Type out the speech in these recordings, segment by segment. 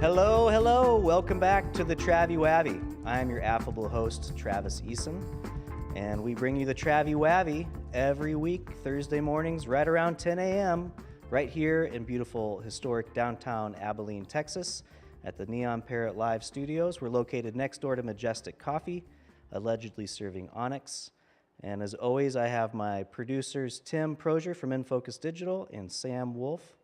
Hello, hello. Welcome back to the Travi Wavi. I am your affable host, Travis Eason, and we bring you the Travi Wavi every week, Thursday mornings, right around 10 a.m., right here in beautiful, historic downtown Abilene, Texas, at the Neon Parrot Live Studios. We're located next door to Majestic Coffee, allegedly serving Onyx. And as always, I have my producers, Tim Prozier from InFocus Digital and Sam Wolf,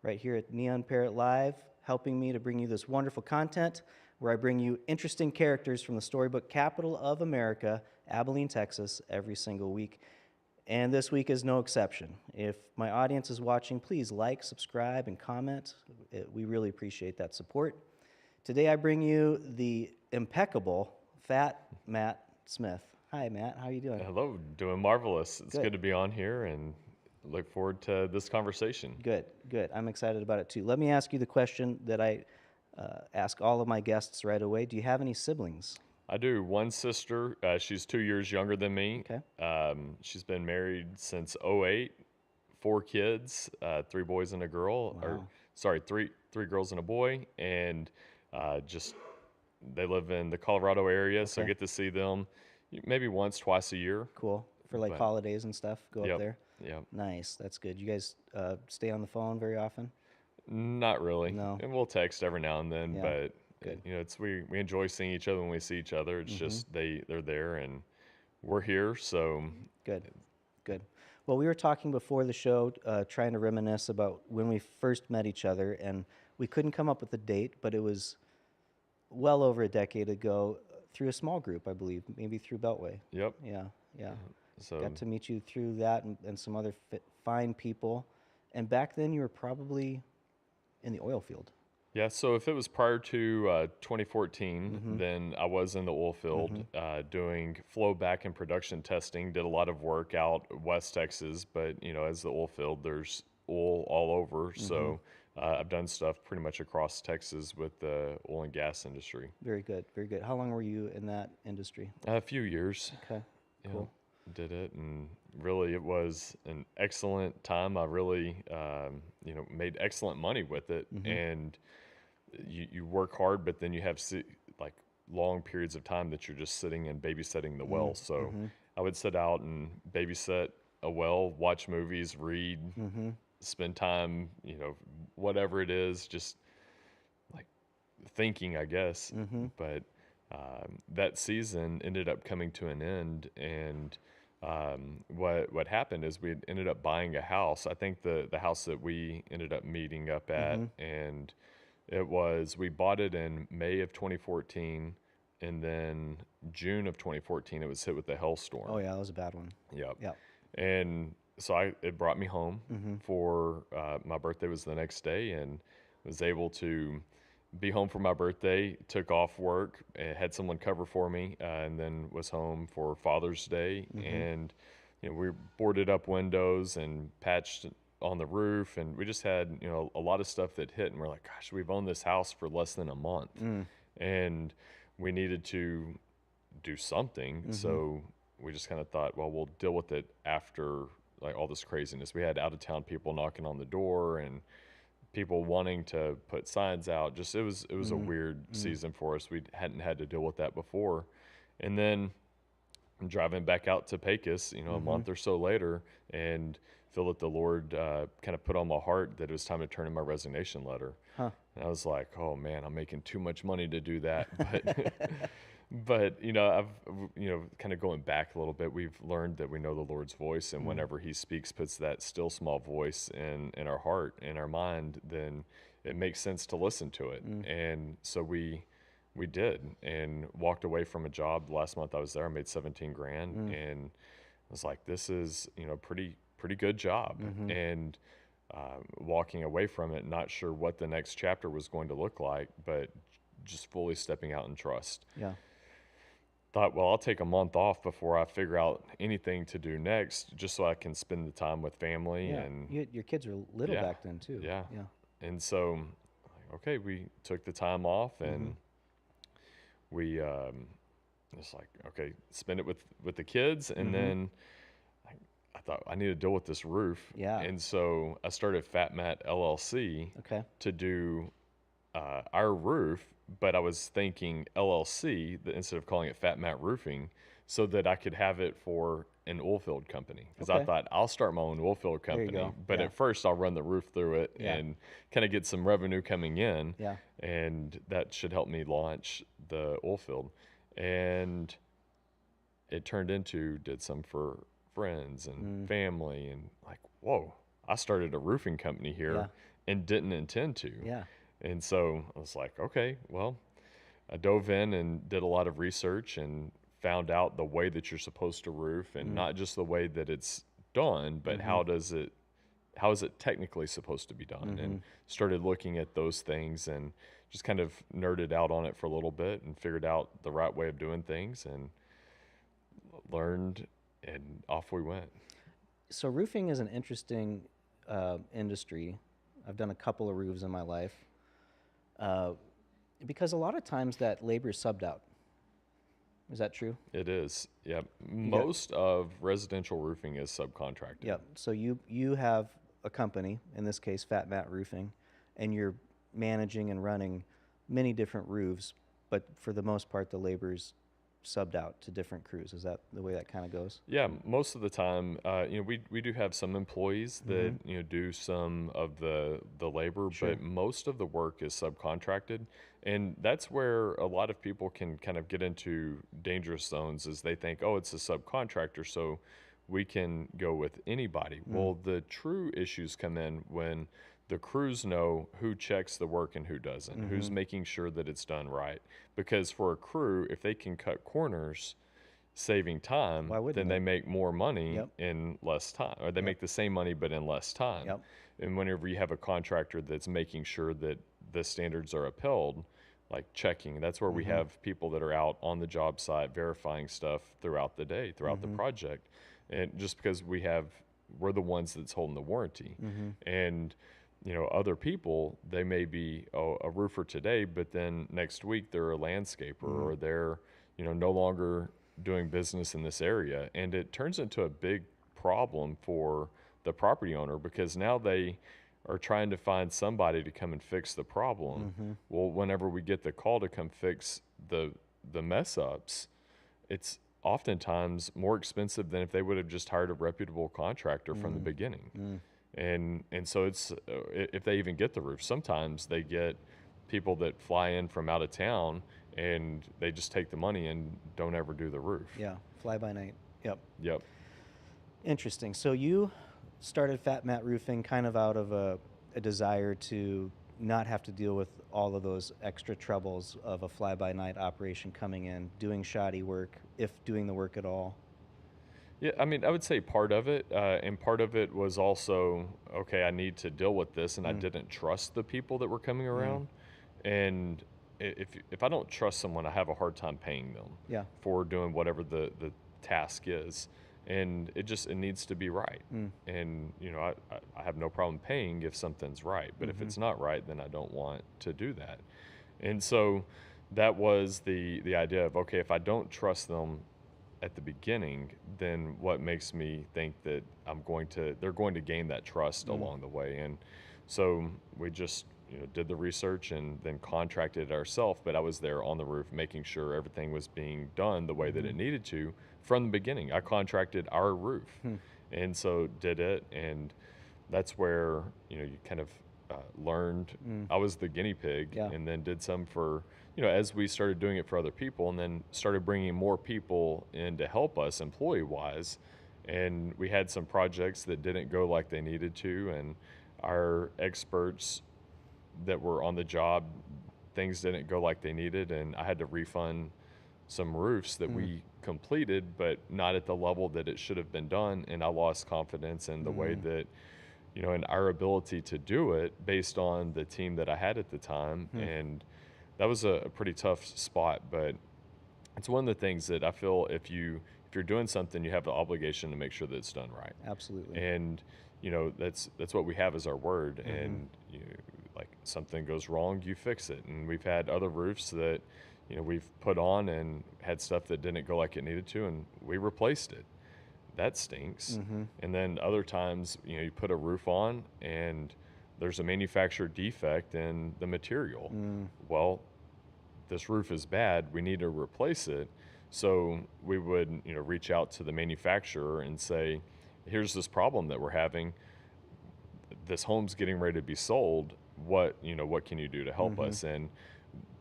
right here at Neon Parrot Live, helping me to bring you this wonderful content where I bring you interesting characters from the storybook capital of America, Abilene, Texas, every single week. And this week is no exception. If my audience is watching, please like, subscribe, and comment. We really appreciate that support. Today I bring you the impeccable Fat Matt Smith. Hi, Matt. How are you doing? Hello, doing marvelous. It's Good. good to be on here and look forward to this conversation. Good, good. I'm excited about it too. Let me ask you the question that I ask all of my guests right away. Do you have any siblings? I do. One sister, she's 2 years younger than me. Okay. She's been married since '08, 4 kids, 3 boys and a girl, Wow. three girls and a boy, and just they live in the Colorado area, so I Okay. get to see them maybe once, twice a year. Cool. For like But- holidays and stuff, go up Yep. there. Yep. Nice. That's good. You guys stay on the phone very often? Not really. No. And we'll text every now and then, Yeah. but Good. we enjoy seeing each other when we see each other. It's just they're there and we're here, so Good. Good. Well, we were talking before the show, trying to reminisce about when we first met each other, and we couldn't come up with a date, but it was well over a decade ago through a small group, I believe, maybe through Beltway. yep. Yeah, yeah. So Got to meet you through that and some other fine people. And back then, you were probably in the oil field. yeah, so if it was prior to 2014, then I was in the oil field doing flow back and production testing. Did a lot of work out West Texas, but as the oil field, there's oil all over. So I've done stuff pretty much across Texas with the oil and gas industry. Very good, very good. How long were you in that industry? A few years. Okay, Yeah, cool. did it, and really it was an excellent time. I really, made excellent money with it, and you work hard, but then you have like long periods of time that you're just sitting and babysitting the well. So I would sit out and babysit a well, watch movies, read, spend time, whatever it is, just like thinking, I guess. But that season ended up coming to an end, and what happened is we ended up buying a house. I think the house that we ended up meeting up at, and we bought it in May of 2014, and then June of 2014 it was hit with a hailstorm. Oh yeah, that was a bad one. Yep. Yeah. And so it brought me home for my birthday was the next day, and was able to be home for my birthday. Took off work, had someone cover for me, and then was home for Father's Day. And we boarded up windows and patched on the roof, and we just had a lot of stuff that hit, and we're like, gosh, we've owned this house for less than a month, and we needed to do something. So we just kind of thought, well, we'll deal with it after like all this craziness. We had out of town people knocking on the door and people wanting to put signs out. Just it was a weird season for us. We hadn't had to deal with that before. And then I'm driving back out to Pecos, a month or so later, and feel that the Lord kind of put on my heart that it was time to turn in my resignation letter. Huh. And I was like, oh man, I'm making too much money to do that. But I've kind of going back a little bit, we've learned that we know the Lord's voice, and whenever He speaks, puts that still small voice in our heart, in our mind, then it makes sense to listen to it. And so we did, and walked away from a job. The last month I was there, I made 17 grand, and I was like, this is pretty good job. And walking away from it, not sure what the next chapter was going to look like, but just fully stepping out in trust. Yeah. Thought, well, I'll take a month off before I figure out anything to do next, just so I can spend the time with family. Yeah. And Your kids were little Yeah. back then too. Yeah. Yeah. and so, okay, we took the time off, and we it's like, okay, spend it with the kids, and then I thought I need to deal with this roof. Yeah. And so I started Fat Matt LLC Okay. to do our roof, but I was thinking LLC instead of calling it Fat Mat Roofing, so that I could have it for an oil field company. Because I Okay. thought I'll start my own oil field There you company, go. but Yeah. at first I'll run the roof through it Yeah. and kind of get some revenue coming in, Yeah. and that should help me launch the oil field. And it turned into did some for friends and family, and like, whoa, I started a roofing company Yeah. here and didn't intend to. Yeah. And so I was like, okay, well, I dove in and did a lot of research and found out the way that you're supposed to roof, and not just the way that it's done, but how is it technically supposed to be done, and started looking at those things and just kind of nerded out on it for a little bit and figured out the right way of doing things and learned, and off we went. So roofing is an interesting industry. I've done a couple of roofs in my life because a lot of times that labor is subbed out. Is that true? It is, yeah. Most of residential roofing is subcontracted. Yep. So you have a company, in this case Fat Mat Roofing, and you're managing and running many different roofs, but for the most part the labor's subbed out to different crews. Is that the way that kind of goes? Yeah, most of the time, we do have some employees that do some of the labor, Sure. but most of the work is subcontracted, and that's where a lot of people can kind of get into dangerous zones. Is they think, oh, it's a subcontractor, so we can go with anybody. Well, the true issues come in when the crews know who checks the work and who doesn't, who's making sure that it's done right. Because for a crew, if they can cut corners, saving time, Why wouldn't then they? they make more money Yep. in less time, or they make the same money but in less time. Yep. And whenever you have a contractor that's making sure that the standards are upheld, like checking, that's where we have people that are out on the job site verifying stuff throughout the day, throughout the project. And just because we're the ones that's holding the warranty. And other people, they may be a roofer today, but then next week they're a landscaper, or they're no longer doing business in this area, and it turns into a big problem for the property owner, because now they are trying to find somebody to come and fix the problem. Well, whenever we get the call to come fix the mess ups, it's oftentimes more expensive than if they would have just hired a reputable contractor from the beginning. And so it's if they even get the roof, sometimes they get people that fly in from out of town and they just take the money and don't ever do the roof. Yeah. Fly by night. Yep. Yep. Interesting. So you started Fat Mat Roofing kind of out of a desire to not have to deal with all of those extra troubles of a fly-by-night operation coming in, doing shoddy work, if doing the work at all. Yeah, I mean, I would say part of it, and part of it was also, okay, I need to deal with this, and I didn't trust the people that were coming around. And if I don't trust someone, I have a hard time paying them Yeah. for doing whatever the task is. And it needs to be right. And, I have no problem paying if something's right. But if it's not right, then I don't want to do that. And so that was the idea of, okay, if I don't trust them at the beginning, then what makes me think that they're going to gain that trust along the way. And so we just did the research and then contracted it ourselves, but I was there on the roof making sure everything was being done the way that it needed to from the beginning. I contracted our roof and so did it, and that's where you kind of learned. I was the guinea pig. Yeah. And then did some for as we started doing it for other people, and then started bringing more people in to help us employee wise, and we had some projects that didn't go like they needed to, and our experts that were on the job, things didn't go like they needed, and I had to refund some roofs that we completed, but not at the level that it should have been done. And I lost confidence in the way that, in our ability to do it based on the team that I had at the time. And that was a pretty tough spot, but it's one of the things that I feel if you're doing something, you have the obligation to make sure that it's done right. Absolutely. And, that's what we have as our word. And, like something goes wrong, you fix it. And we've had other roofs that, we've put on and had stuff that didn't go like it needed to, and we replaced it. That stinks. And then other times, you put a roof on and there's a manufacturer defect in the material. Mm. Well, this roof is bad, we need to replace it. So we would, reach out to the manufacturer and say, here's this problem that we're having. This home's getting ready to be sold. What can you do to help Mm-hmm. us? And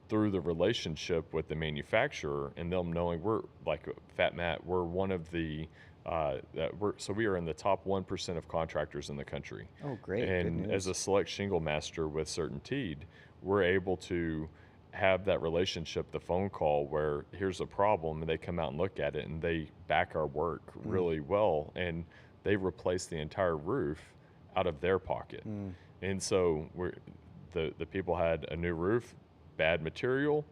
through the relationship with the manufacturer and them knowing we're like Fat Matt, we're one of the we are in the top 1% of contractors in the country. Oh, great. Good And as news. a select shingle master with Certainteed, we're able to have that relationship, the phone call where here's a problem and they come out and look at it and they back our work Mm. really well and they replace the entire roof out of their pocket. Mm. And so the people had a new roof, bad material,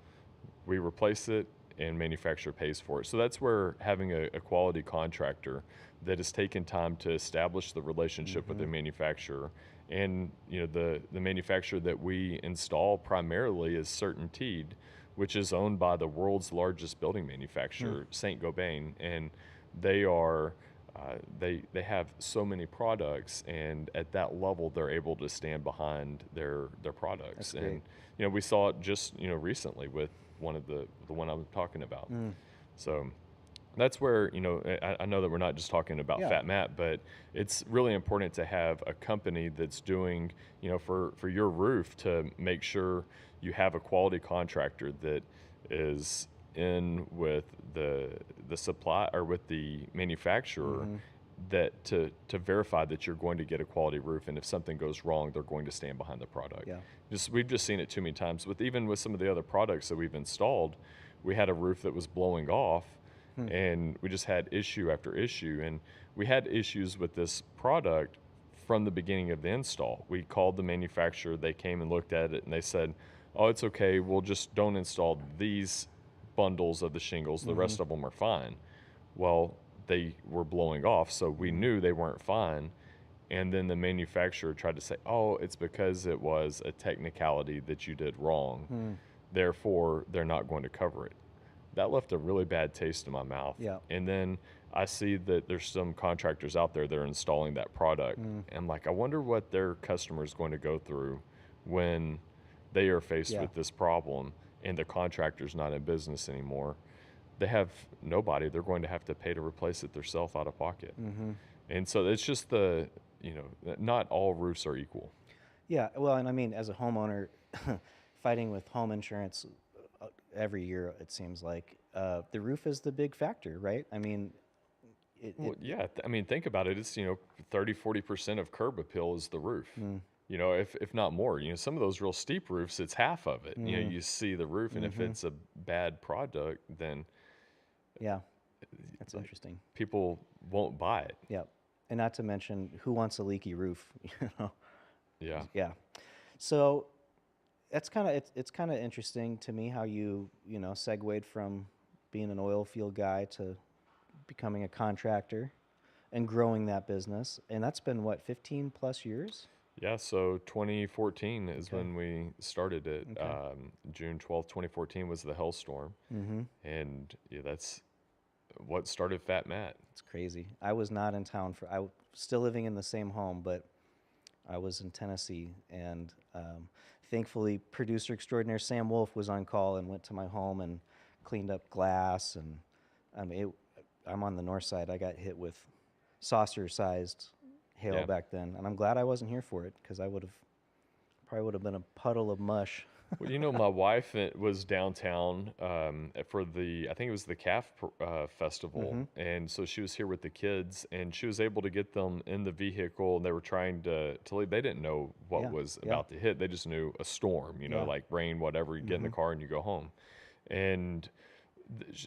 we replace it, and manufacturer pays for it. So that's where having a quality contractor that has taken time to establish the relationship with the Mm-hmm. manufacturer, and the manufacturer that we install primarily is Certainteed, which is owned by the world's largest building Mm. manufacturer, Saint Gobain, and they are. They have so many products, and at that level, they're able to stand behind their products. That's great. And we saw it just recently with one of the one I'm talking about. Mm. So that's where I know that we're not just talking about Yeah. Fat Matt, but it's really important to have a company that's doing for your roof to make sure you have a quality contractor that is in with the supply or with the manufacturer, Mm-hmm. that to verify that you're going to get a quality roof, and if something goes wrong, they're going to stand behind the product. Yeah. We've just seen it too many times with some of the other products that we've installed. We had a roof that was blowing off, Hmm. and we just had issue after issue, and we had issues with this product from the beginning of the install. We called the manufacturer, they came and looked at it, and they said, oh, it's okay, we'll just don't install these bundles of the shingles, the Mm-hmm. rest of them are fine. Well, they were blowing off, so we Mm. knew they weren't fine. And then the manufacturer tried to say, oh, it's because it was a technicality that you did wrong. Mm. Therefore, they're not going to cover it. That left a really bad taste in my mouth. Yeah. And then I see that there's some contractors out there that are installing that product. Mm. And I'm like, I wonder what their customer is going to go through when they are faced Yeah. with this problem and the contractor's not in business anymore. They have nobody. They're going to have to pay to replace it themselves out of pocket. Mm-hmm. And so it's just not all roofs are equal. Yeah. Well, and I mean, as a homeowner, fighting with home insurance every year, it seems like the roof is the big factor, right? I mean, Well, yeah. I mean, think about it. It's, 30-40% of curb appeal is the roof. Mm. If not more. Some of those real steep roofs, it's half of it. Mm. You see the roof, and if Mm-hmm. it's a bad product, then Yeah. That's interesting. people won't buy it. Yeah. And not to mention, who wants a leaky roof? You know. Yeah. Yeah. So that's kind of it's kind of interesting to me how you segued from being an oil field guy to becoming a contractor and growing that business. And that's been what, 15 plus years? Yeah, so 2014 is Okay. when we started it. Okay. June 12th, 2014 was the hailstorm. Mm-hmm. And yeah, that's what started Fat Matt. It's crazy. I was not in town still living in the same home, but I was in Tennessee, and thankfully, producer extraordinaire Sam Wolf was on call and went to my home and cleaned up glass. And I'm on the north side. I got hit with saucer-sized hail Yeah. back then, and I'm glad I wasn't here for it because I probably would have been a puddle of mush. Well, my wife was downtown for I think it was the Festival. Mm-hmm. And so she was here with the kids, and she was able to get them in the vehicle, and they were trying to leave. They didn't know what Yeah, was yeah. about to hit. They just knew a storm, Yeah. like rain, whatever. You get in the Mhm. car and you go home. And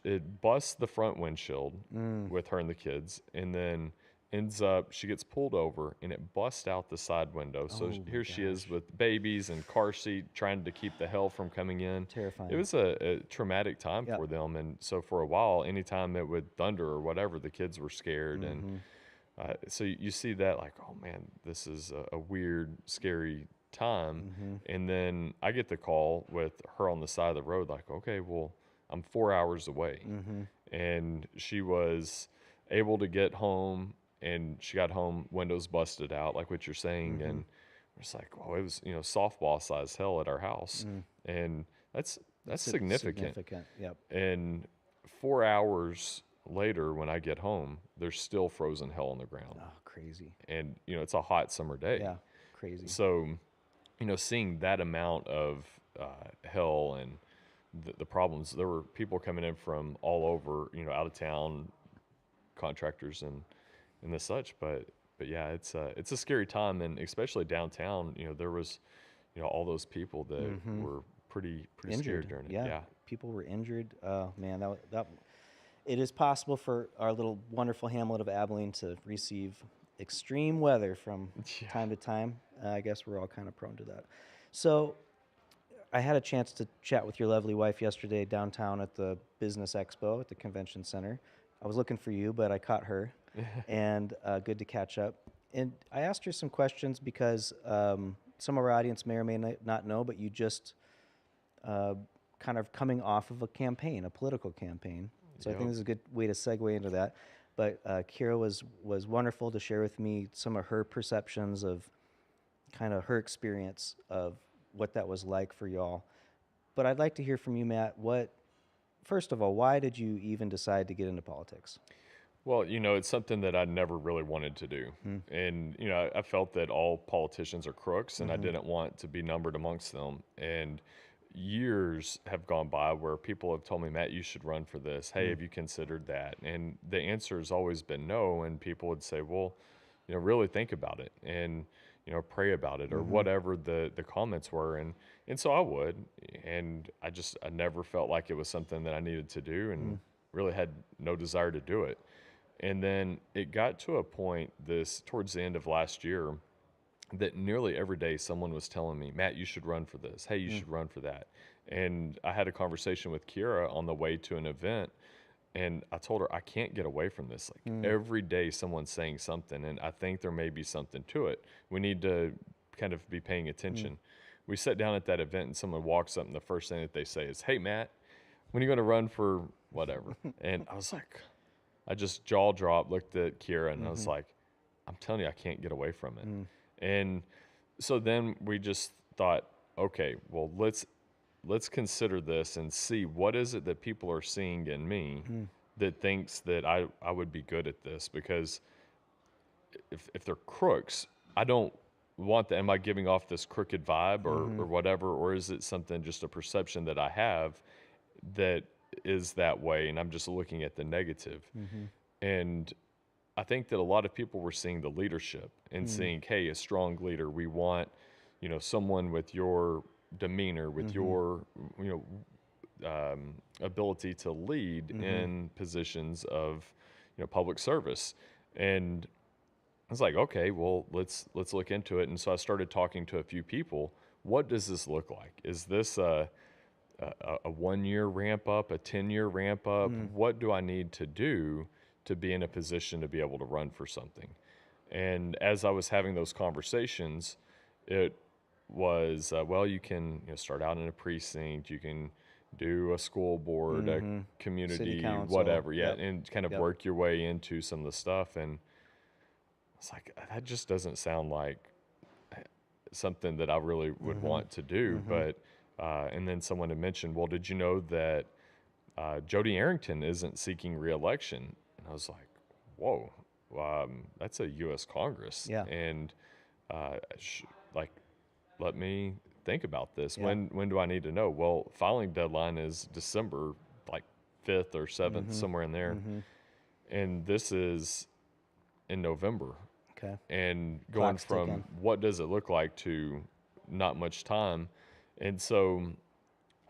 it busts the front windshield Mm. with her and the kids, and then ends up she gets pulled over and it busts out the side window. So Oh my here she is gosh. with babies and car seat trying to keep the hail from coming in. Terrifying. It was a traumatic time Yep. for them, and so for a while, anytime it would thunder or whatever, the kids were scared. Mhm. And so you see that like, oh man, this is a weird, scary time. Mhm. And then I get the call with her on the side of the road, like, okay, well, I'm 4 hours away. Mhm. And she was able to get home, and she got home, windows busted out, like what you're saying. Mhm. And It's like, well, it was, softball size hell at our house. And that's significant. Significant. Yep. And 4 hours later, when I get home, there's still frozen hell on the ground. Oh, crazy. And, it's a hot summer day. Yeah, crazy. So, seeing that amount of hell and the problems, there were people coming in from all over, out of town, contractors and the such. But yeah, it's a scary time, and especially downtown. There was, all those people that were pretty Injured. scared during it. Yeah. People were injured. Man, that it is possible for our little wonderful hamlet of Abilene to receive extreme weather from time to time. I guess we're all kind of prone to that. So I had a chance to chat with your lovely wife yesterday downtown at the Business Expo at the convention center. I was looking for you, but I caught her, and good to catch up. And I asked her some questions because some of our audience may or may not know, but you just kind of coming off of a campaign, a political campaign. So I think this is a good way to segue into that. But Kira was wonderful to share with me some of her perceptions of kind of her experience of what that was like for y'all. But I'd like to hear from you, Matt. First of all, why did you even decide to get into politics? Well, it's something that I never really wanted to do. And, I felt that all politicians are crooks, and I didn't want to be numbered amongst them. And years have gone by where people have told me, Matt, you should run for this. Hey, have you considered that? And the answer has always been no. And people would say, well, really think about it and, pray about it or whatever the comments were. And so I would. And I never felt like it was something that I needed to do and really had no desire to do it. And then it got to a point towards the end of last year that nearly every day someone was telling me, Matt, you should run for this. Hey, you should run for that. And I had a conversation with Kira on the way to an event, and I told her, I can't get away from this. Like every day someone's saying something, and I think there may be something to it. We need to kind of be paying attention. We sat down at that event, and someone walks up, and the first thing that they say is, hey, Matt, when are you going to run for whatever? And I was like, I just jaw dropped, looked at Kira, and I was like, I'm telling you, I can't get away from it. And so then we just thought, okay, well, let's consider this and see what is it that people are seeing in me that thinks that I would be good at this. Because if they're crooks, I don't want that. Am I giving off this crooked vibe or whatever? Or is it something, just a perception that I have that is that way, and I'm just looking at the negative? And I think that a lot of people were seeing the leadership and seeing, hey, a strong leader. We want, someone with your demeanor, with your, ability to lead in positions of, public service. And I was like, okay, well, let's look into it. And so I started talking to a few people. What does this look like? Is this a 1-year ramp up, a 10-year ramp up? What do I need to do to be in a position to be able to run for something? And as I was having those conversations, it was, well, you can start out in a precinct, you can do a school board, a community, whatever, and kind of work your way into some of the stuff. And it's like, that just doesn't sound like something that I really would want to do. But and then someone had mentioned, well, did you know that Jody Arrington isn't seeking re-election? And I was like, whoa, that's a U.S. Congress. And let me think about this. When do I need to know? Well, filing deadline is December 5th or 7th, somewhere in there. And this is in November. Okay. And going Clock's from ticking. what does it look like to not much time. And so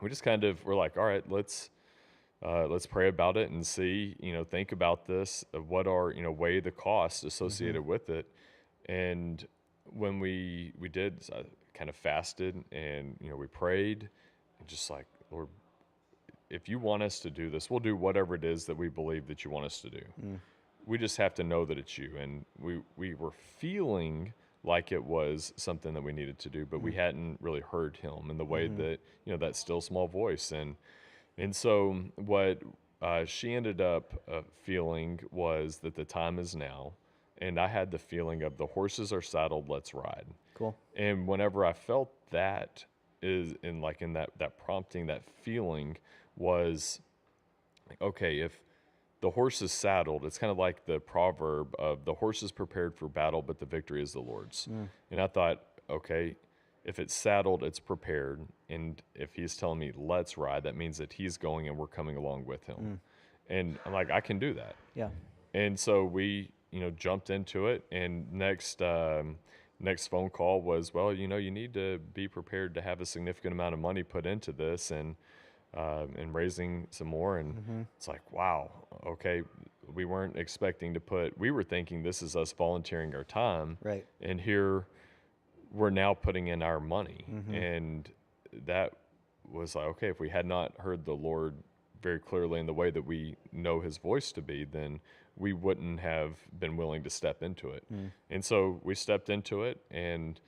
we just kind of were like, all right, let's pray about it and see, think about this, what are, weigh the costs associated with it. And when we did, I kind of fasted and, we prayed and just like, Lord, if you want us to do this, we'll do whatever it is that we believe that you want us to do. We just have to know that it's you. And we were feeling like it was something that we needed to do, but we hadn't really heard him in the way that, that still small voice. And so what she ended up feeling was that the time is now. And I had the feeling of the horses are saddled, let's ride. Cool. And whenever I felt that is in that prompting, that feeling was like, okay, if the horse is saddled, it's kind of like the proverb of the horse is prepared for battle, but the victory is the Lord's. And I thought, okay, if it's saddled, it's prepared. And if he's telling me, let's ride, that means that he's going and we're coming along with him. And I'm like, I can do that. Yeah. And so we, jumped into it. And next phone call was, well, you need to be prepared to have a significant amount of money put into this and raising some more. And it's like, wow, okay, we weren't expecting to we were thinking this is us volunteering our time. Right. And here we're now putting in our money. And that was like, okay, if we had not heard the Lord very clearly in the way that we know his voice to be, then we wouldn't have been willing to step into it. And so we stepped into it and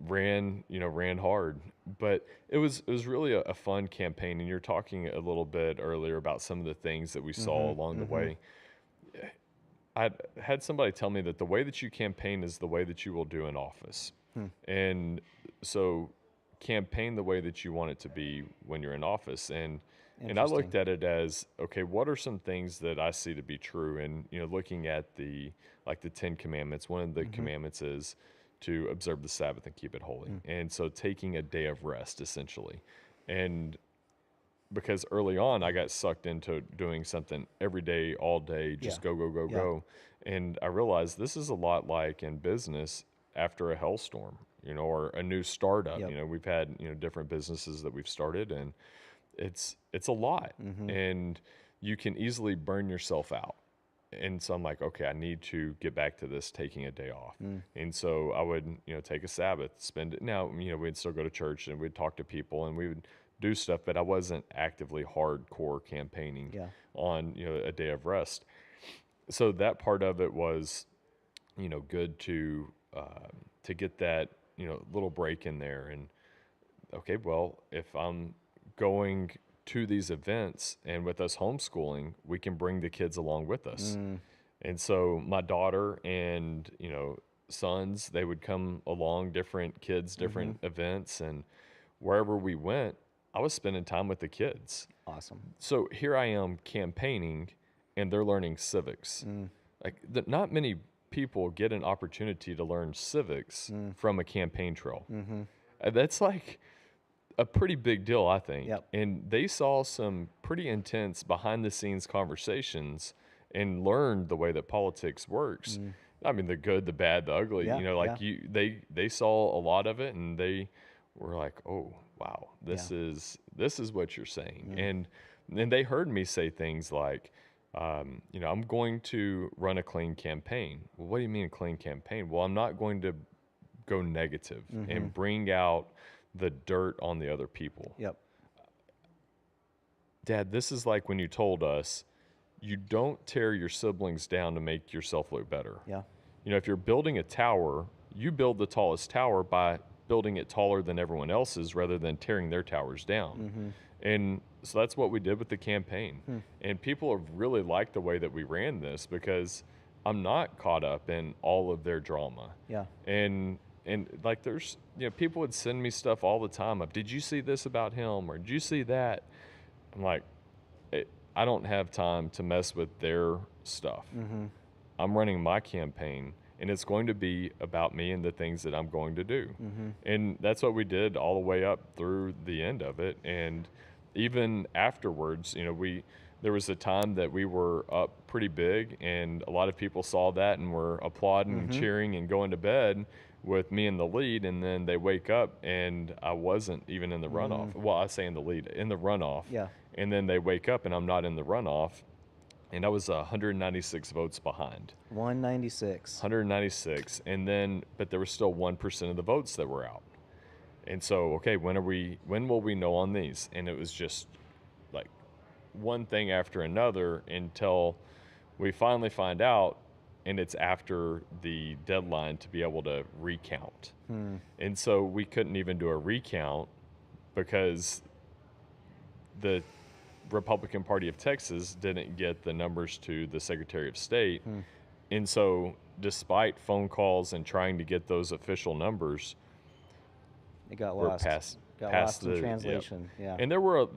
ran hard. But it was really a fun campaign. And you're talking a little bit earlier about some of the things that we saw along the way. I had somebody tell me that the way that you campaign is the way that you will do in office. And so campaign the way that you want it to be when you're in office. And I looked at it as, okay, what are some things that I see to be true? And, looking at the 10 commandments, one of the commandments is to observe the Sabbath and keep it holy. And so taking a day of rest, essentially. And because early on I got sucked into doing something every day, all day, just go. And I realized this is a lot like in business after a hailstorm, or a new startup. We've had, different businesses that we've started, and it's a lot. And you can easily burn yourself out. And so I'm like, okay, I need to get back to this taking a day off. And so I would, take a Sabbath, spend it. Now, we'd still go to church and we'd talk to people and we would do stuff, but I wasn't actively hardcore campaigning on, a day of rest. So that part of it was, good to get that, little break in there. And okay, well, if I'm going to these events and with us homeschooling, we can bring the kids along with us. And so my daughter and, sons, they would come along, different kids, different events. And wherever we went, I was spending time with the kids. Awesome. So here I am campaigning and they're learning civics. Not many people get an opportunity to learn civics from a campaign trail. That's like a pretty big deal, I think. And they saw some pretty intense behind the scenes conversations and learned the way that politics works. I mean, the good, the bad, the ugly, they saw a lot of it and they were like, oh, wow, this is what you're saying. And then they heard me say things like, I'm going to run a clean campaign. Well, what do you mean a clean campaign? Well, I'm not going to go negative and bring out the dirt on the other people. Dad, this is like when you told us you don't tear your siblings down to make yourself look better. If you're building a tower, you build the tallest tower by building it taller than everyone else's rather than tearing their towers down. And so that's what we did with the campaign. And people have really liked the way that we ran this because I'm not caught up in all of their drama. And like there's, people would send me stuff all the time of, did you see this about him? Or did you see that? I'm like, I don't have time to mess with their stuff. I'm running my campaign and it's going to be about me and the things that I'm going to do. And that's what we did all the way up through the end of it. And even afterwards, there was a time that we were up pretty big and a lot of people saw that and were applauding and cheering and going to bed with me in the lead. And then they wake up and I wasn't even in the runoff. Well, I say in the lead, in the runoff. And then they wake up and I'm not in the runoff. And I was 196 votes behind. 196. And then, but there was still 1% of the votes that were out. And so, okay, when will we know on these? And it was just like one thing after another until we finally find out, and it's after the deadline to be able to recount. And so we couldn't even do a recount because the Republican Party of Texas didn't get the numbers to the Secretary of State. And so, despite phone calls and trying to get those official numbers, It got we're lost. Got lost in the translation. Yeah. And there were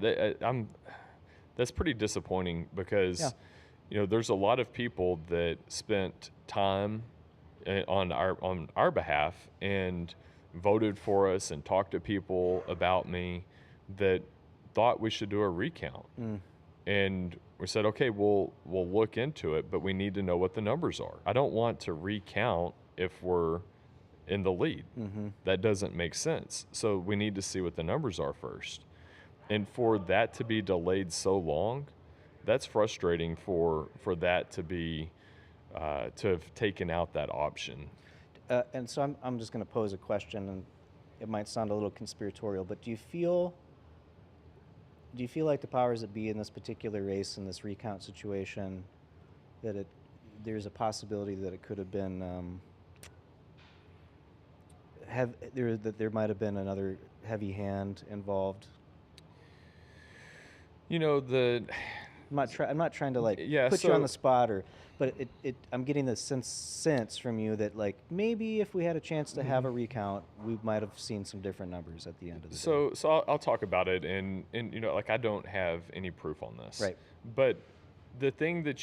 I'm that's pretty disappointing Yeah. because there's a lot of people that spent time on our behalf and voted for us and talked to people about me that thought we should do a recount. And we said, okay, we'll look into it, but we need to know what the numbers are. I don't want to recount if we're in the lead. That doesn't make sense. So we need to see what the numbers are first. And for that to be delayed so long, that's frustrating for that to be to have taken out that option. And so I'm just going to pose a question, and it might sound a little conspiratorial, but do you feel like the powers that be in this particular race, in this recount situation, that there's a possibility that it could have been that there might have been another heavy hand involved? The I'm not trying to put you on the spot, but I'm getting the sense from you that maybe if we had a chance to have a recount, we might have seen some different numbers at the end of the day. So I'll talk about it, and I don't have any proof on this, Right? But the thing that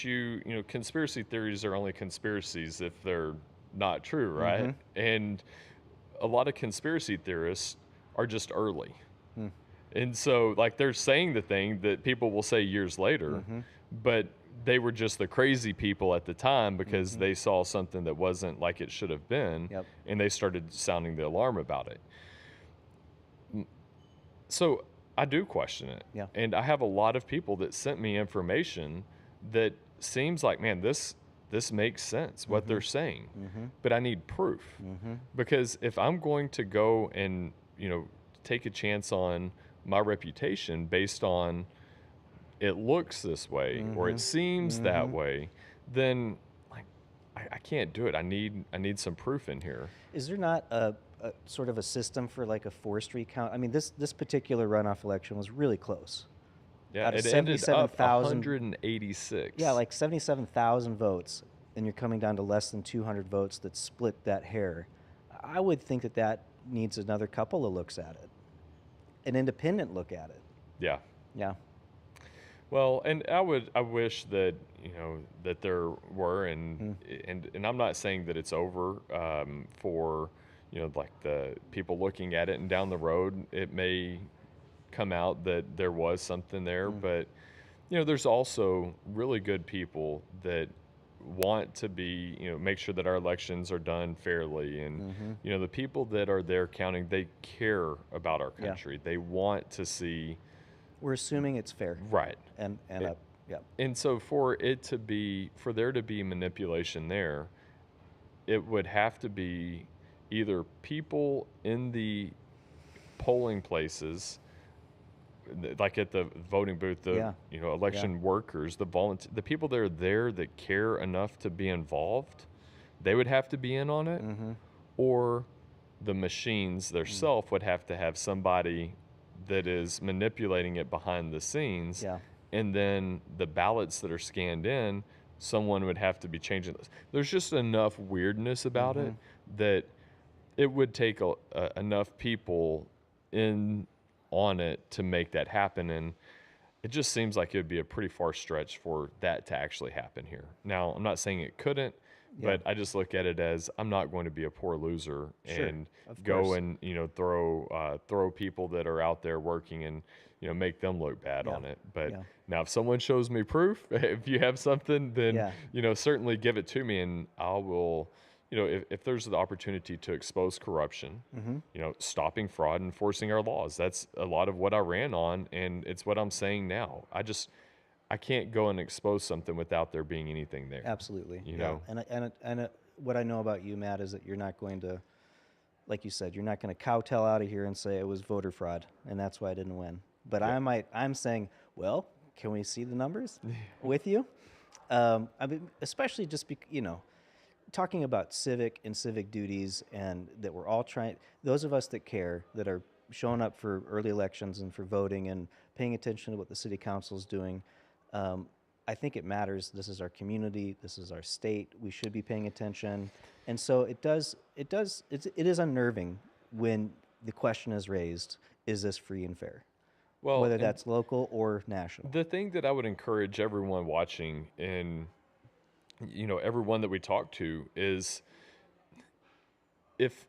conspiracy theories are only conspiracies if they're not true, right? And a lot of conspiracy theorists are just early. And so, they're saying the thing that people will say years later, but they were just the crazy people at the time because they saw something that wasn't like it should have been, and they started sounding the alarm about it. So I do question it. Yeah. And I have a lot of people that sent me information that seems like, man, this makes sense, what they're saying, but I need proof. Because if I'm going to go and, take a chance on my reputation based on it looks this way or it seems that way, then I can't do it. I need some proof in here. Is there not a sort of a system for a forced recount? I mean, this particular runoff election was really close. Yeah, Out of it ended up 77,000 186. Yeah, 77,000 votes, and you're coming down to less than 200 votes that split that hair. I would think that needs another couple of looks at it, an independent look at it. Yeah. Yeah. Well, and I wish that that there were, and I'm not saying that it's over for the people looking at it, and down the road it may come out that there was something there, but there's also really good people that want to be make sure that our elections are done fairly, and the people that are there counting, they care about our country. They want to see. We're assuming it's fair. Right. And yeah. And so for there to be manipulation there, it would have to be either people in the polling places, like at the voting booth, election workers, the people that are there that care enough to be involved, they would have to be in on it, or the machines themselves would have to have somebody that is manipulating it behind the scenes, and then the ballots that are scanned in, someone would have to be changing those. There's just enough weirdness about it that it would take enough people in on it to make that happen, and it just seems like it would be a pretty far stretch for that to actually happen here. Now, I'm not saying it couldn't, but I just look at it as I'm not going to be a poor loser and go and throw people that are out there working and make them look bad on it. But now, if someone shows me proof, if you have something, then certainly give it to me, and I will. If there's the opportunity to expose corruption, stopping fraud, and enforcing our laws, that's a lot of what I ran on, and it's what I'm saying now. I can't go and expose something without there being anything there. Absolutely. And what I know about you, Matt, is that you're not going to, like you said, you're not going to kowtow out of here and say it was voter fraud, and that's why I didn't win. But I'm saying, well, can we see the numbers with you? I mean, especially just talking about civic duties, and that we're all those of us that care, that are showing up for early elections and for voting and paying attention to what the city council is doing, I think it matters. This is our community. This is our state. We should be paying attention. And so it is unnerving when the question is raised, is this free and fair? Well, Whether and that's local or national. the thing that I would encourage everyone watching and everyone that we talk to is, if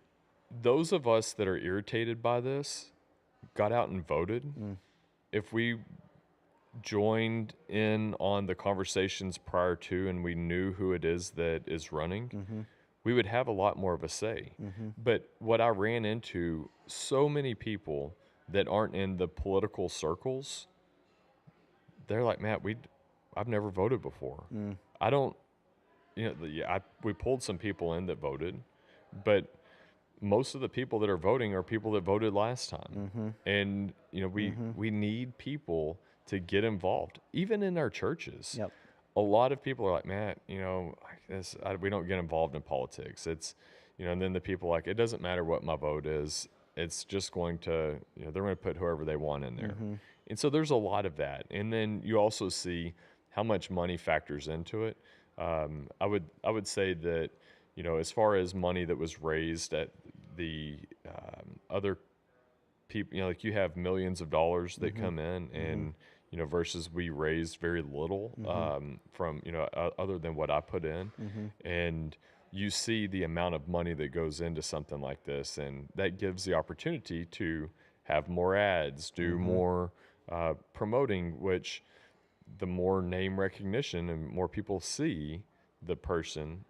those of us that are irritated by this got out and voted, if we joined in on the conversations prior to and we knew who it is that is running, we would have a lot more of a say. But what I ran into, so many people that aren't in the political circles, they're like, Matt, I've never voted before. I don't, we pulled some people in that voted, but most of the people that are voting are people that voted last time. And, we need people to get involved, even in our churches. Yep. A lot of people are like, Matt, we don't get involved in politics. It's, and then the people like, it doesn't matter what my vote is. It's just going to, they're going to put whoever they want in there. And so there's a lot of that. And then you also see how much money factors into it. I would say that, as far as money that was raised at the other people, like you have millions of dollars that come in, and versus we raised very little from other than what I put in, and you see the amount of money that goes into something like this, and that gives the opportunity to have more ads, do more promoting, which the more name recognition and more people see the person,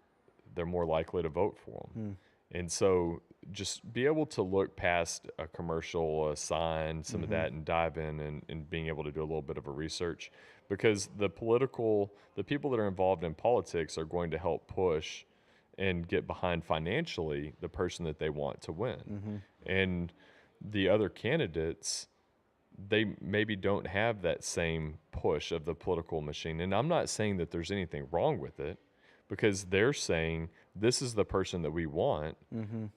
they're more likely to vote for them. And so just be able to look past a commercial, a sign, some of that, and dive in and being able to do a little bit of a research, because the people that are involved in politics are going to help push and get behind financially the person that they want to win. And the other candidates, they maybe don't have that same push of the political machine. And I'm not saying that there's anything wrong with it, because they're saying this is the person that we want,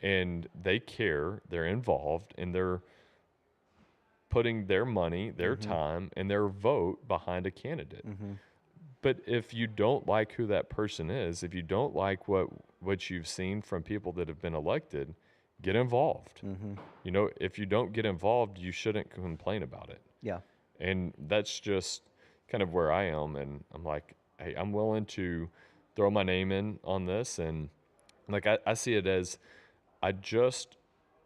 and they care, they're involved, and they're putting their money, their time, and their vote behind a candidate. But if you don't like who that person is, if you don't like what you've seen from people that have been elected, get involved. If you don't get involved, you shouldn't complain about it. Yeah. And that's just kind of where I am. And I'm like, hey, I'm willing to throw my name in on this. And like, I see it as, I just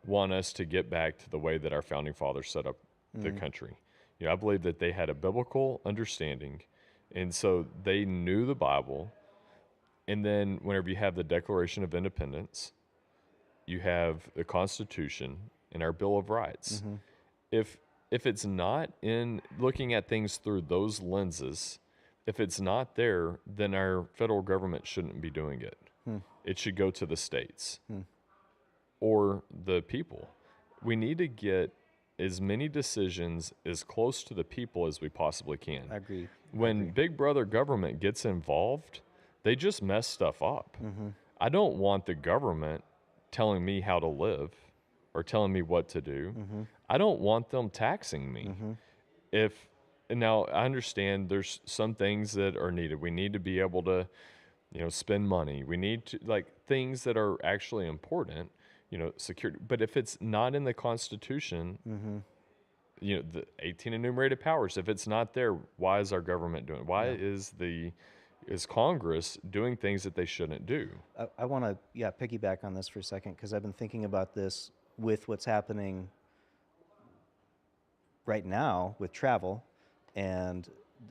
want us to get back to the way that our founding fathers set up the country. I believe that they had a biblical understanding. And so they knew the Bible. And then whenever you have the Declaration of Independence, you have the Constitution and our Bill of Rights. If it's not in looking at things through those lenses, if it's not there, then our federal government shouldn't be doing it. It should go to the states or the people. We need to get as many decisions as close to the people as we possibly can. I agree. When Big Brother government gets involved, they just mess stuff up. I don't want the government telling me how to live or telling me what to do. I don't want them taxing me. Now I understand there's some things that are needed. We need to be able to, spend money. We need to, like, things that are actually important, security. But if it's not in the Constitution, the 18 enumerated powers, if it's not there, why is our government doing it? Why is Congress doing things that they shouldn't do? I want to piggyback on this for a second, because I've been thinking about this with what's happening right now with travel, and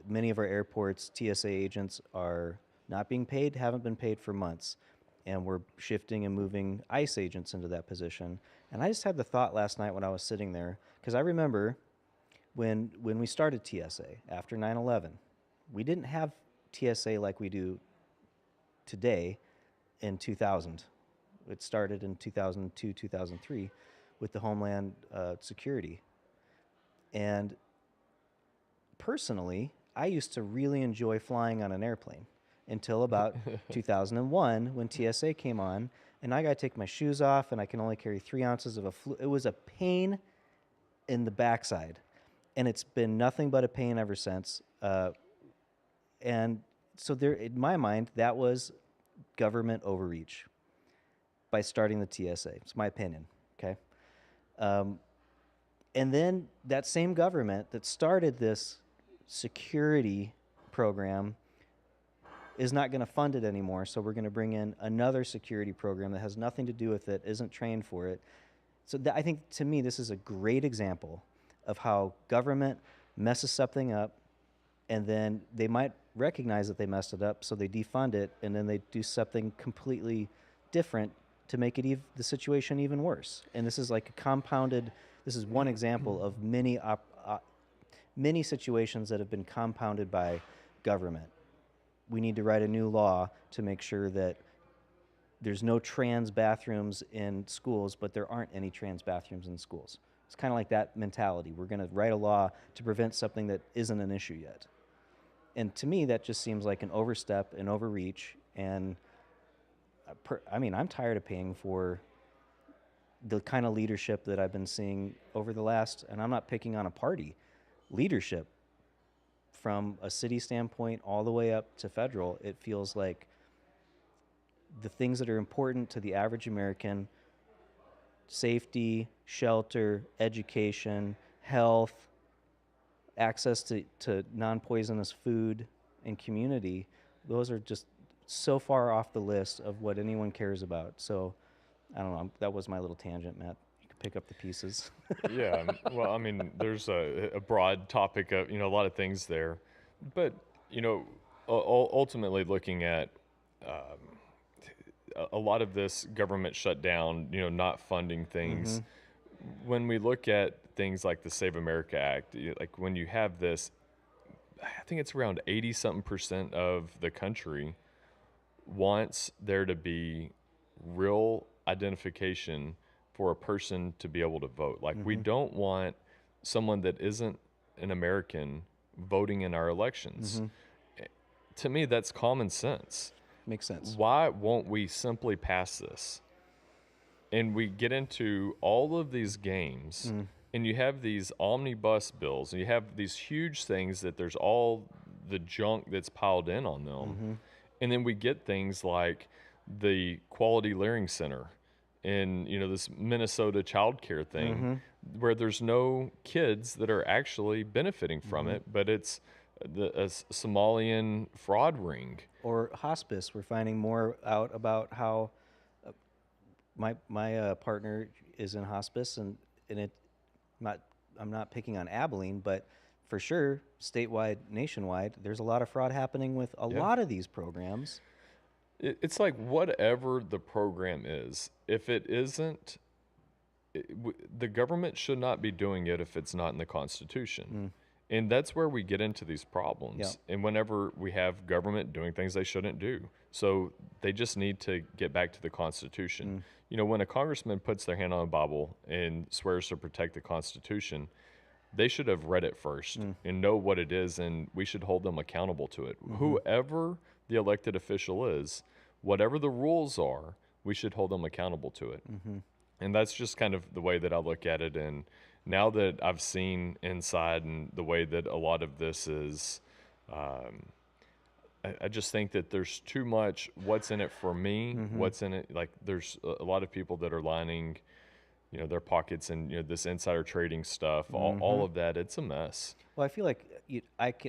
many of our airports, TSA agents are not being paid, haven't been paid for months, and we're shifting and moving ICE agents into that position. And I just had the thought last night when I was sitting there, because I remember when we started TSA after 9/11, we didn't have TSA like we do today in 2000. It started in 2002, 2003 with the Homeland Security. And personally, I used to really enjoy flying on an airplane until about 2001 when TSA came on, and I got to take my shoes off, and I can only carry 3 ounces of it was a pain in the backside, and it's been nothing but a pain ever since. And so there, in my mind, that was government overreach by starting the TSA. It's my opinion. Okay. Um, and then that same government that started this security program is not going to fund it anymore. So we're going to bring in another security program that has nothing to do with it, isn't trained for it. So I think, to me, this is a great example of how government messes something up, and then they might recognize that they messed it up, so they defund it, and then they do something completely different to make it the situation even worse. And this is like a compounded. This is one example of many situations that have been compounded by government. We need to write a new law to make sure that there's no trans bathrooms in schools, but there aren't any trans bathrooms in schools. It's kind of like that mentality. We're going to write a law to prevent something that isn't an issue yet. And to me, that just seems like an overstep, an overreach. And I'm tired of paying for the kind of leadership that I've been seeing over the last, and I'm not picking on a party, leadership from a city standpoint all the way up to federal. It feels like the things that are important to the average American, safety, shelter, education, health, access to non-poisonous food and community, those are just so far off the list of what anyone cares about. So I don't know. That was my little tangent, Matt. You could pick up the pieces. Yeah, well, I mean, there's a broad topic of, a lot of things there. But, ultimately looking at a lot of this government shutdown, not funding things. When we look at things like the Save America Act, like when you have this, I think it's around 80-something% of the country wants there to be real identification for a person to be able to vote. Like, we don't want someone that isn't an American voting in our elections. To me, that's common sense. Makes sense. Why won't we simply pass this? And we get into all of these games, and you have these omnibus bills, and you have these huge things that there's all the junk that's piled in on them. And then we get things like the Quality Learning Center and, this Minnesota child care thing, where there's no kids that are actually benefiting from it, but it's a Somalian fraud ring. Or hospice. We're finding more out about how my partner is in hospice, and I'm not picking on Abilene, but for sure, statewide, nationwide, there's a lot of fraud happening with a lot of these programs. It's like, whatever the program is, if it isn't, the government should not be doing it if it's not in the Constitution. And that's where we get into these problems. And whenever we have government doing things they shouldn't do. So they just need to get back to the Constitution. When a congressman puts their hand on a Bible and swears to protect the Constitution, they should have read it first and know what it is, and we should hold them accountable to it. Whoever the elected official is, whatever the rules are, we should hold them accountable to it. And that's just kind of the way that I look at it. And now that I've seen inside and the way that a lot of this is, I just think that there's too much what's in it for me, what's in it. Like, there's a lot of people that are lining, their pockets and, this insider trading stuff, all of that. It's a mess. Well, I feel like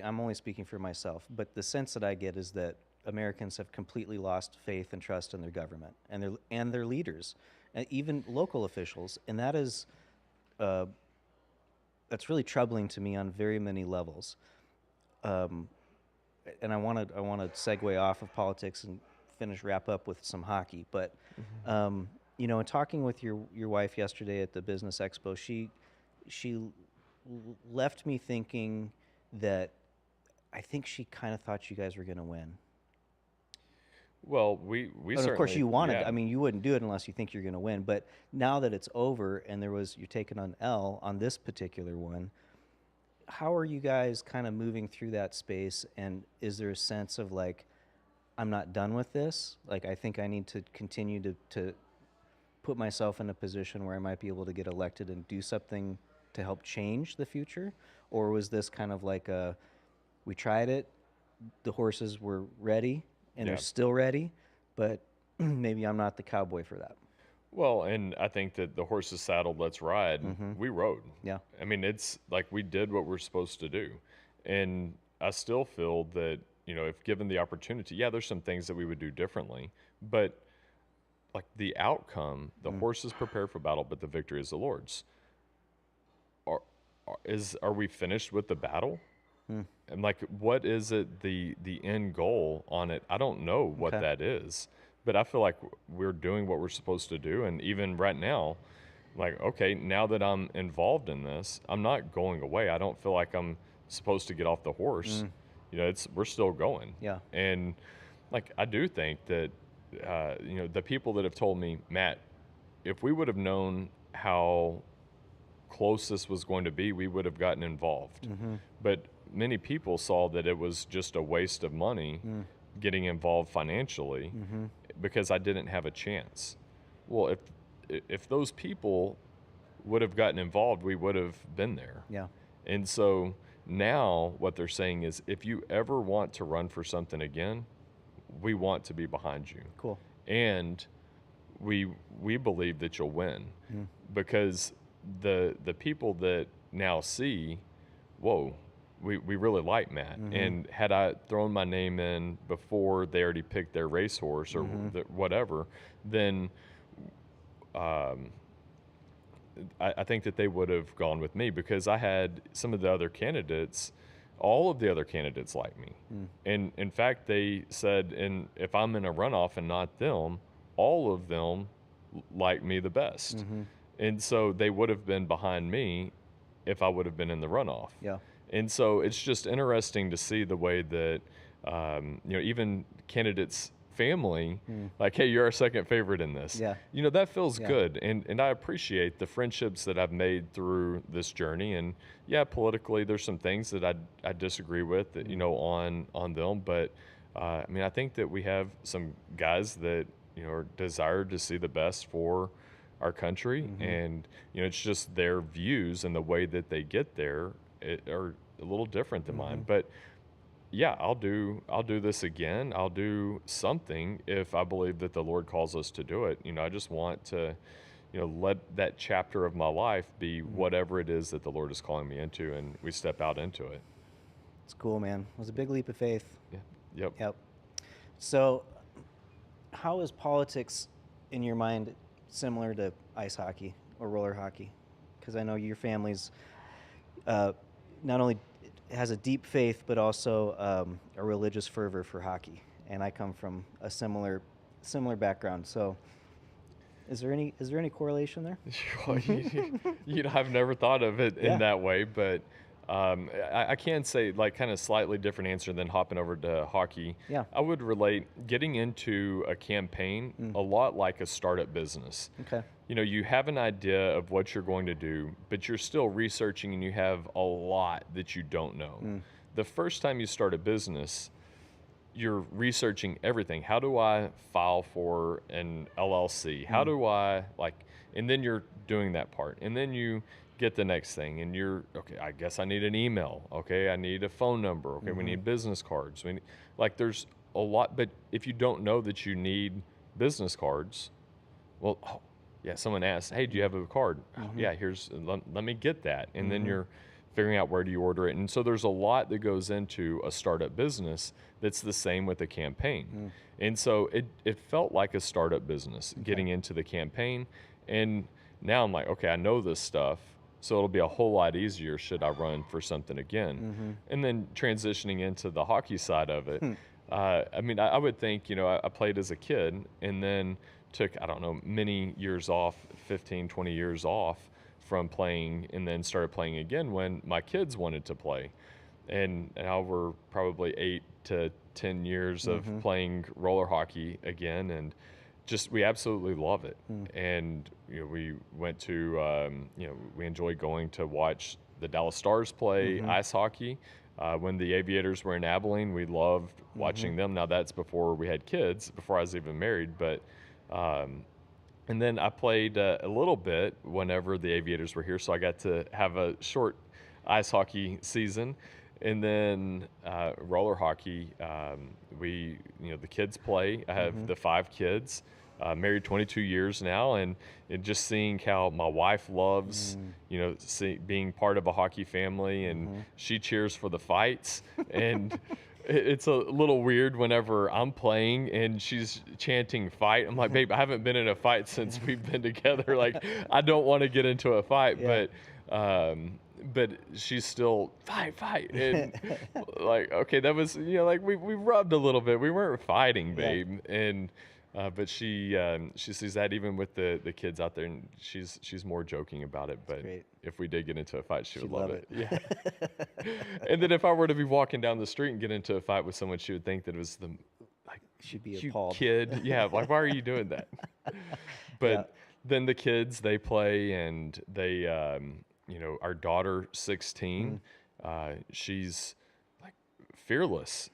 I'm only speaking for myself, but the sense that I get is that Americans have completely lost faith and trust in their government and their leaders, and even local officials, and that is that's really troubling to me on very many levels. And I want to segue off of politics and wrap up with some hockey. But in talking with your wife yesterday at the business expo, she left me thinking that I think she kind of thought you guys were going to win. Well, we certainly, of course you wanted. yeah. I mean, you wouldn't do it unless you think you're going to win. But now that it's over and you're taking an L on this particular one, how are you guys kind of moving through that space? And is there a sense of like, I'm not done with this? Like, I think I need to continue to put myself in a position where I might be able to get elected and do something to help change the future? Or was this kind of like we tried it, the horses were ready and they're Yeah. still ready, but maybe I'm not the cowboy for that. Well, and I think that the horse is saddled, let's ride. We rode. Yeah. I mean, it's like we did what we're supposed to do. And I still feel that, if given the opportunity, yeah, there's some things that we would do differently, but like the outcome, the horse is prepared for battle, but the victory is the Lord's. Are, are we finished with the battle? And like, what is it, the end goal on it? I don't know what Okay. that is, but I feel like we're doing what we're supposed to do. And even right now, like, okay, now that I'm involved in this, I'm not going away. I don't feel like I'm supposed to get off the horse. We're still going. Yeah. And like, I do think that, the people that have told me, Matt, if we would have known how close this was going to be, we would have gotten involved. But many people saw that it was just a waste of money getting involved financially because I didn't have a chance. Well, if those people would have gotten involved, we would have been there. Yeah. And so now what they're saying is, if you ever want to run for something again, we want to be behind you. Cool. And we believe that you'll win because the people that now see, whoa, we really like Matt. And had I thrown my name in before they already picked their racehorse or whatever, then I think that they would have gone with me, because I had some of the other candidates, all of the other candidates like me. And in fact, they said, and if I'm in a runoff and not them, all of them like me the best. And so they would have been behind me if I would have been in the runoff. Yeah. And so it's just interesting to see the way that, even candidates' family, like, hey, you're our second favorite in this. Yeah. That feels good. And I appreciate the friendships that I've made through this journey. And yeah, politically, there's some things that I disagree with, on them. But I think that we have some guys that, are desired to see the best for our country. And, it's just their views and the way that they get there are a little different than mine. But yeah, I'll do this again. I'll do something if I believe that the Lord calls us to do it. I just want to, let that chapter of my life be whatever it is that the Lord is calling me into, and we step out into it. It's cool, man. It was a big leap of faith. Yeah. Yep. So, how is politics in your mind similar to ice hockey or roller hockey? Because I know your family's not only has a deep faith, but also a religious fervor for hockey, and I come from a similar background. So, is there any correlation there? I've never thought of it in that way, but I can say, like, kind of slightly different answer than hopping over to hockey. Yeah. I would relate getting into a campaign a lot like a startup business. Okay. You have an idea of what you're going to do, but you're still researching and you have a lot that you don't know. The first time you start a business, you're researching everything. How do I file for an LLC? How do I, and then you're doing that part. And then you get the next thing and you're, okay, I guess I need an email. Okay, I need a phone number. Okay, we need business cards. There's a lot, but if you don't know that you need business cards, well, someone asks, hey, do you have a card? Yeah, let me get that. And then you're figuring out where do you order it. And so there's a lot that goes into a startup business that's the same with a campaign. And so it felt like a startup business getting into the campaign. And now I'm like, okay, I know this stuff, so it'll be a whole lot easier should I run for something again. And then transitioning into the hockey side of it, I would think, I played as a kid and then took, I don't know, many years off, 15, 20 years off from playing, and then started playing again when my kids wanted to play. And now we're probably 8 to 10 years of playing roller hockey again, and just we absolutely love it. And we went to we enjoy going to watch the Dallas Stars play ice hockey. When the Aviators were in Abilene, we loved watching them. Now that's before we had kids, before I was even married, but and then I played a little bit whenever the Aviators were here, so I got to have a short ice hockey season. And then roller hockey, the kids play. I have the 5 kids, married 22 years now, and just seeing how my wife loves, being part of a hockey family, and she cheers for the fights. And it's a little weird whenever I'm playing and she's chanting fight. I'm like, babe, I haven't been in a fight since we've been together. Like, I don't want to get into a fight, Yeah. but she's still fight. And like, okay, that was, like we rubbed a little bit. We weren't fighting, babe. And, but she sees that even with the kids out there, and she's more joking about it. But great. if we did get into a fight, she would She'd love love it. Yeah. And then if I were to be walking down the street and get into a fight with someone, she would think that it was the She'd be cute appalled. kid. Yeah, like, why are you doing that? But Yeah. then the kids, they play, and they, our daughter, 16, she's like fearless.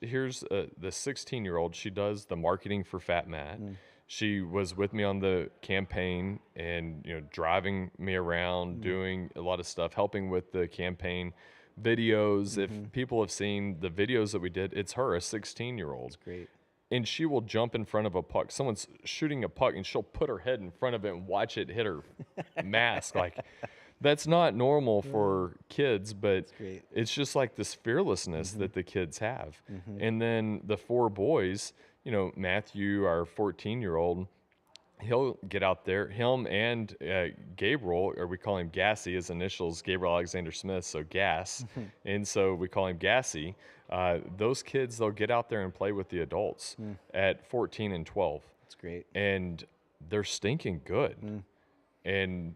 Here's the 16-year-old. She does the marketing for Fat Matt. She was with me on the campaign and, driving me around, doing a lot of stuff, helping with the campaign videos. If people have seen the videos that we did, it's her, a 16-year-old. Great. And she will jump in front of a puck. Someone's shooting a puck, and she'll put her head in front of it and watch it hit her mask. Like, that's not normal for kids, but great. it's just like this fearlessness that the kids have. And then the 4 boys, Matthew, our 14-year-old, he'll get out there. Him and Gabriel, or we call him Gassy. His initials, Gabriel Alexander Smith, so Gas. And so we call him Gassy. Those kids, they'll get out there and play with the adults at 14 and 12. That's great. And they're stinking good. And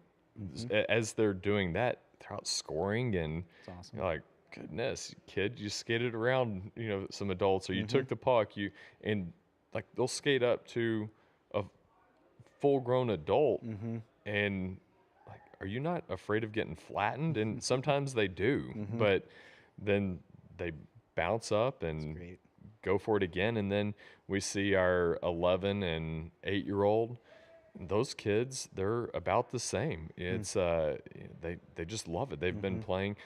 as they're doing that, they're out scoring, and That's awesome. you're like, goodness, kid, you skated around, some adults, or you took the puck, and like they'll skate up to a full-grown adult, and like, are you not afraid of getting flattened? And sometimes they do, but then they bounce up and Great. go for it again. And then we see our 11 and 8-year-old. Those kids, they're about the same. It's they just love it. They've been playing.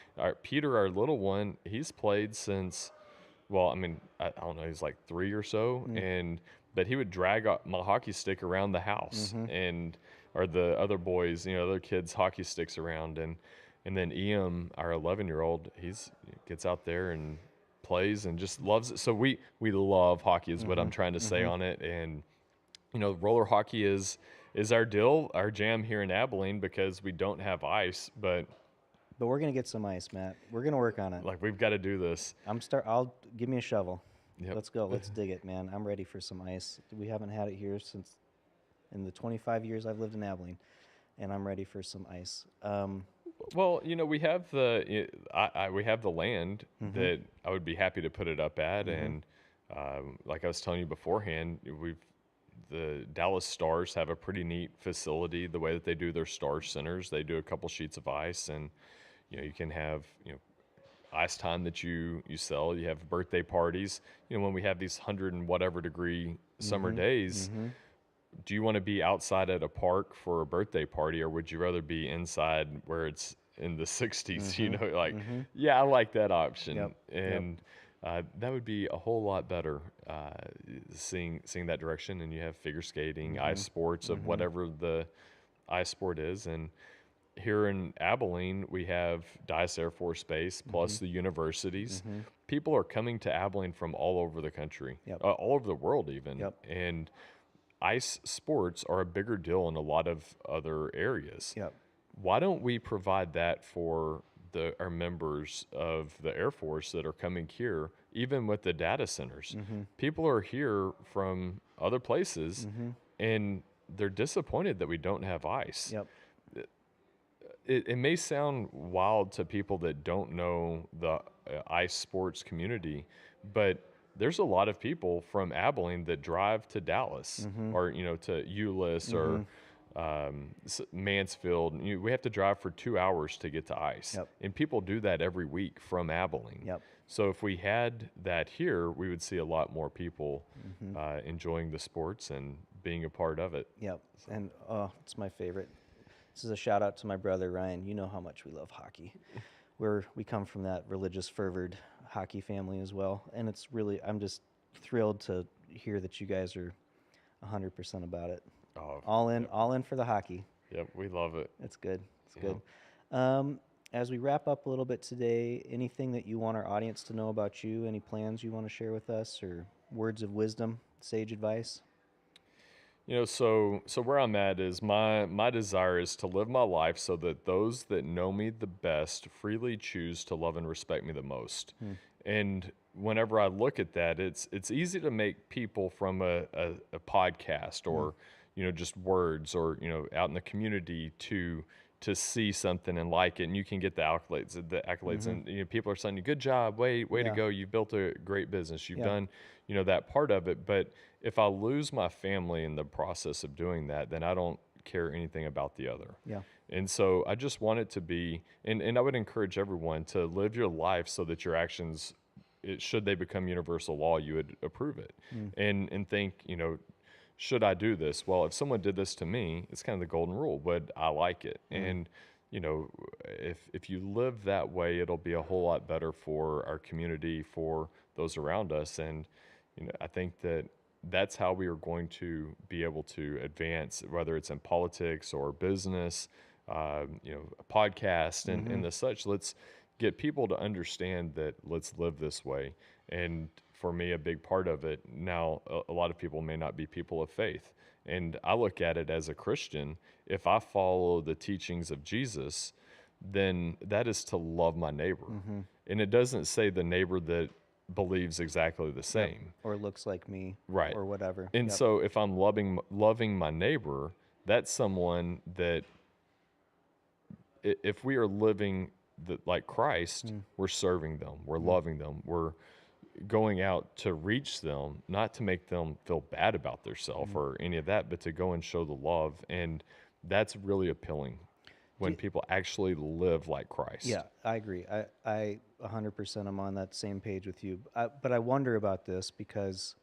Peter, our little one, he's played since, well, I mean, I don't know, he's like 3 or so, but he would drag my hockey stick around the house, or the other boys, other kids' hockey sticks around, and then Ian, our 11-year-old, gets out there and plays and just loves it. So we love hockey, is what I'm trying to say on it. And roller hockey is our deal, our jam here in Abilene, because we don't have ice, but we're gonna get some ice, Matt. We're gonna work on it. like, we've got to do this. I'll give me a shovel. Yep. Let's go. Let's dig it, man. I'm ready for some ice. We haven't had it here since in the 25 years I've lived in Abilene, and I'm ready for some ice. Well, we have we have the land that I would be happy to put it up at, and like I was telling you beforehand, the Dallas Stars have a pretty neat facility. The way that they do their Star Centers, they do a couple sheets of ice, and you can have ice time that you sell. You have birthday parties. When we have these 100 and whatever degree summer days. Do you want to be outside at a park for a birthday party, or would you rather be inside where it's in the 60s? Yeah, I like that option. Yep. And that would be a whole lot better, seeing that direction. And you have figure skating, ice sports, of whatever the ice sport is. And here in Abilene, we have Dice Air Force Base, plus the universities. People are coming to Abilene from all over the country, all over the world even. And ice sports are a bigger deal in a lot of other areas. Why don't we provide that for our members of the Air Force that are coming here, even with the data centers? People are here from other places, and they're disappointed that we don't have ice. It may sound wild to people that don't know the ice sports community, but there's a lot of people from Abilene that drive to Dallas, or to Euless, or Mansfield. We have to drive for 2 hours to get to ice, and people do that every week from Abilene. So if we had that here, we would see a lot more people enjoying the sports and being a part of it. And it's my favorite. This is a shout out to my brother Ryan. You know how much we love hockey. we come from that religious fervored hockey family as well, and it's really, I'm just thrilled to hear that you guys are 100% about it. Oh, All in for the hockey. yep, we love it. It's good. It's Yep. good. As we wrap up a little bit today, anything that you want our audience to know about you? Any plans you want to share with us, or words of wisdom, sage advice? So where I'm at is my desire is to live my life so that those that know me the best freely choose to love and respect me the most. And whenever I look at that, it's easy to make people from a podcast or just words or out in the community to see something and like it, and you can get the accolades, and people are saying, "Good job, way to Yeah. go! You've built a great business. You've Yeah. done that part of it." But if I lose my family in the process of doing that, then I don't care anything about the other. Yeah. And so I just want it to be, and I would encourage everyone to live your life so that your actions, should they become universal law, you would approve it and think, should I do this? Well, if someone did this to me, it's kind of the golden rule. Would I like it? And if you live that way, it'll be a whole lot better for our community, for those around us. And I think that's how we are going to be able to advance, whether it's in politics or business, a podcast and the such. Let's get people to understand that let's live this way. And for me, a big part of it now, a lot of people may not be people of faith. And I look at it as a Christian. If I follow the teachings of Jesus, then that is to love my neighbor. And it doesn't say the neighbor that believes exactly the same Or looks like me, right, or whatever. and so if I'm loving my neighbor, that's someone that if we are living like Christ, we're serving them, we're loving them, we're going out to reach them, not to make them feel bad about themselves or any of that, but to go and show the love. And that's really appealing when people actually live like Christ. Yeah, I agree. I 100% am on that same page with you. But I wonder about this because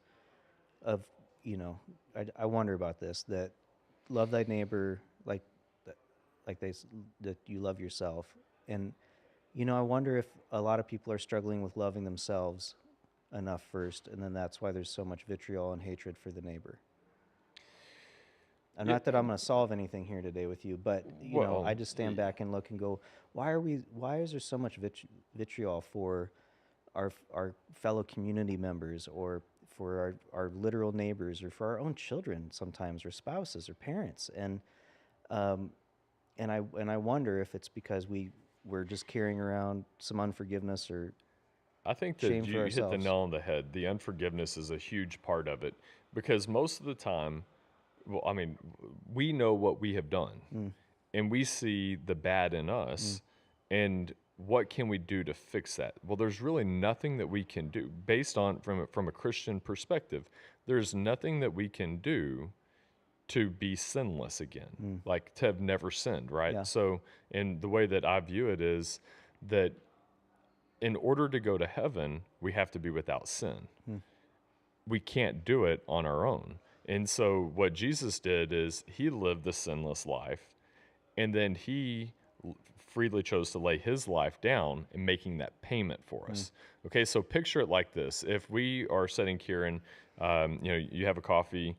of, I wonder about this, that love thy neighbor that you love yourself. And, I wonder if a lot of people are struggling with loving themselves enough first, and then that's why there's so much vitriol and hatred for the neighbor. Not that I'm going to solve anything here today with you, but I just stand back and look and go, why is there so much vitriol for our fellow community members, or for our literal neighbors, or for our own children sometimes, or spouses or parents? And I wonder if it's because we're just carrying around some unforgiveness or I think that shame you for hit the ourselves. nail on the head. The unforgiveness is a huge part of it, because most of the time, we know what we have done, and we see the bad in us, and what can we do to fix that? Well, there's really nothing that we can do based on from a Christian perspective. There's nothing that we can do to be sinless again, like to have never sinned, right? Yeah. So, and the way that I view it is that in order to go to heaven, we have to be without sin. We can't do it on our own. And so what Jesus did is he lived the sinless life, and then he freely chose to lay his life down and making that payment for us. Okay, so picture it like this. If we are sitting here and, you have a coffee,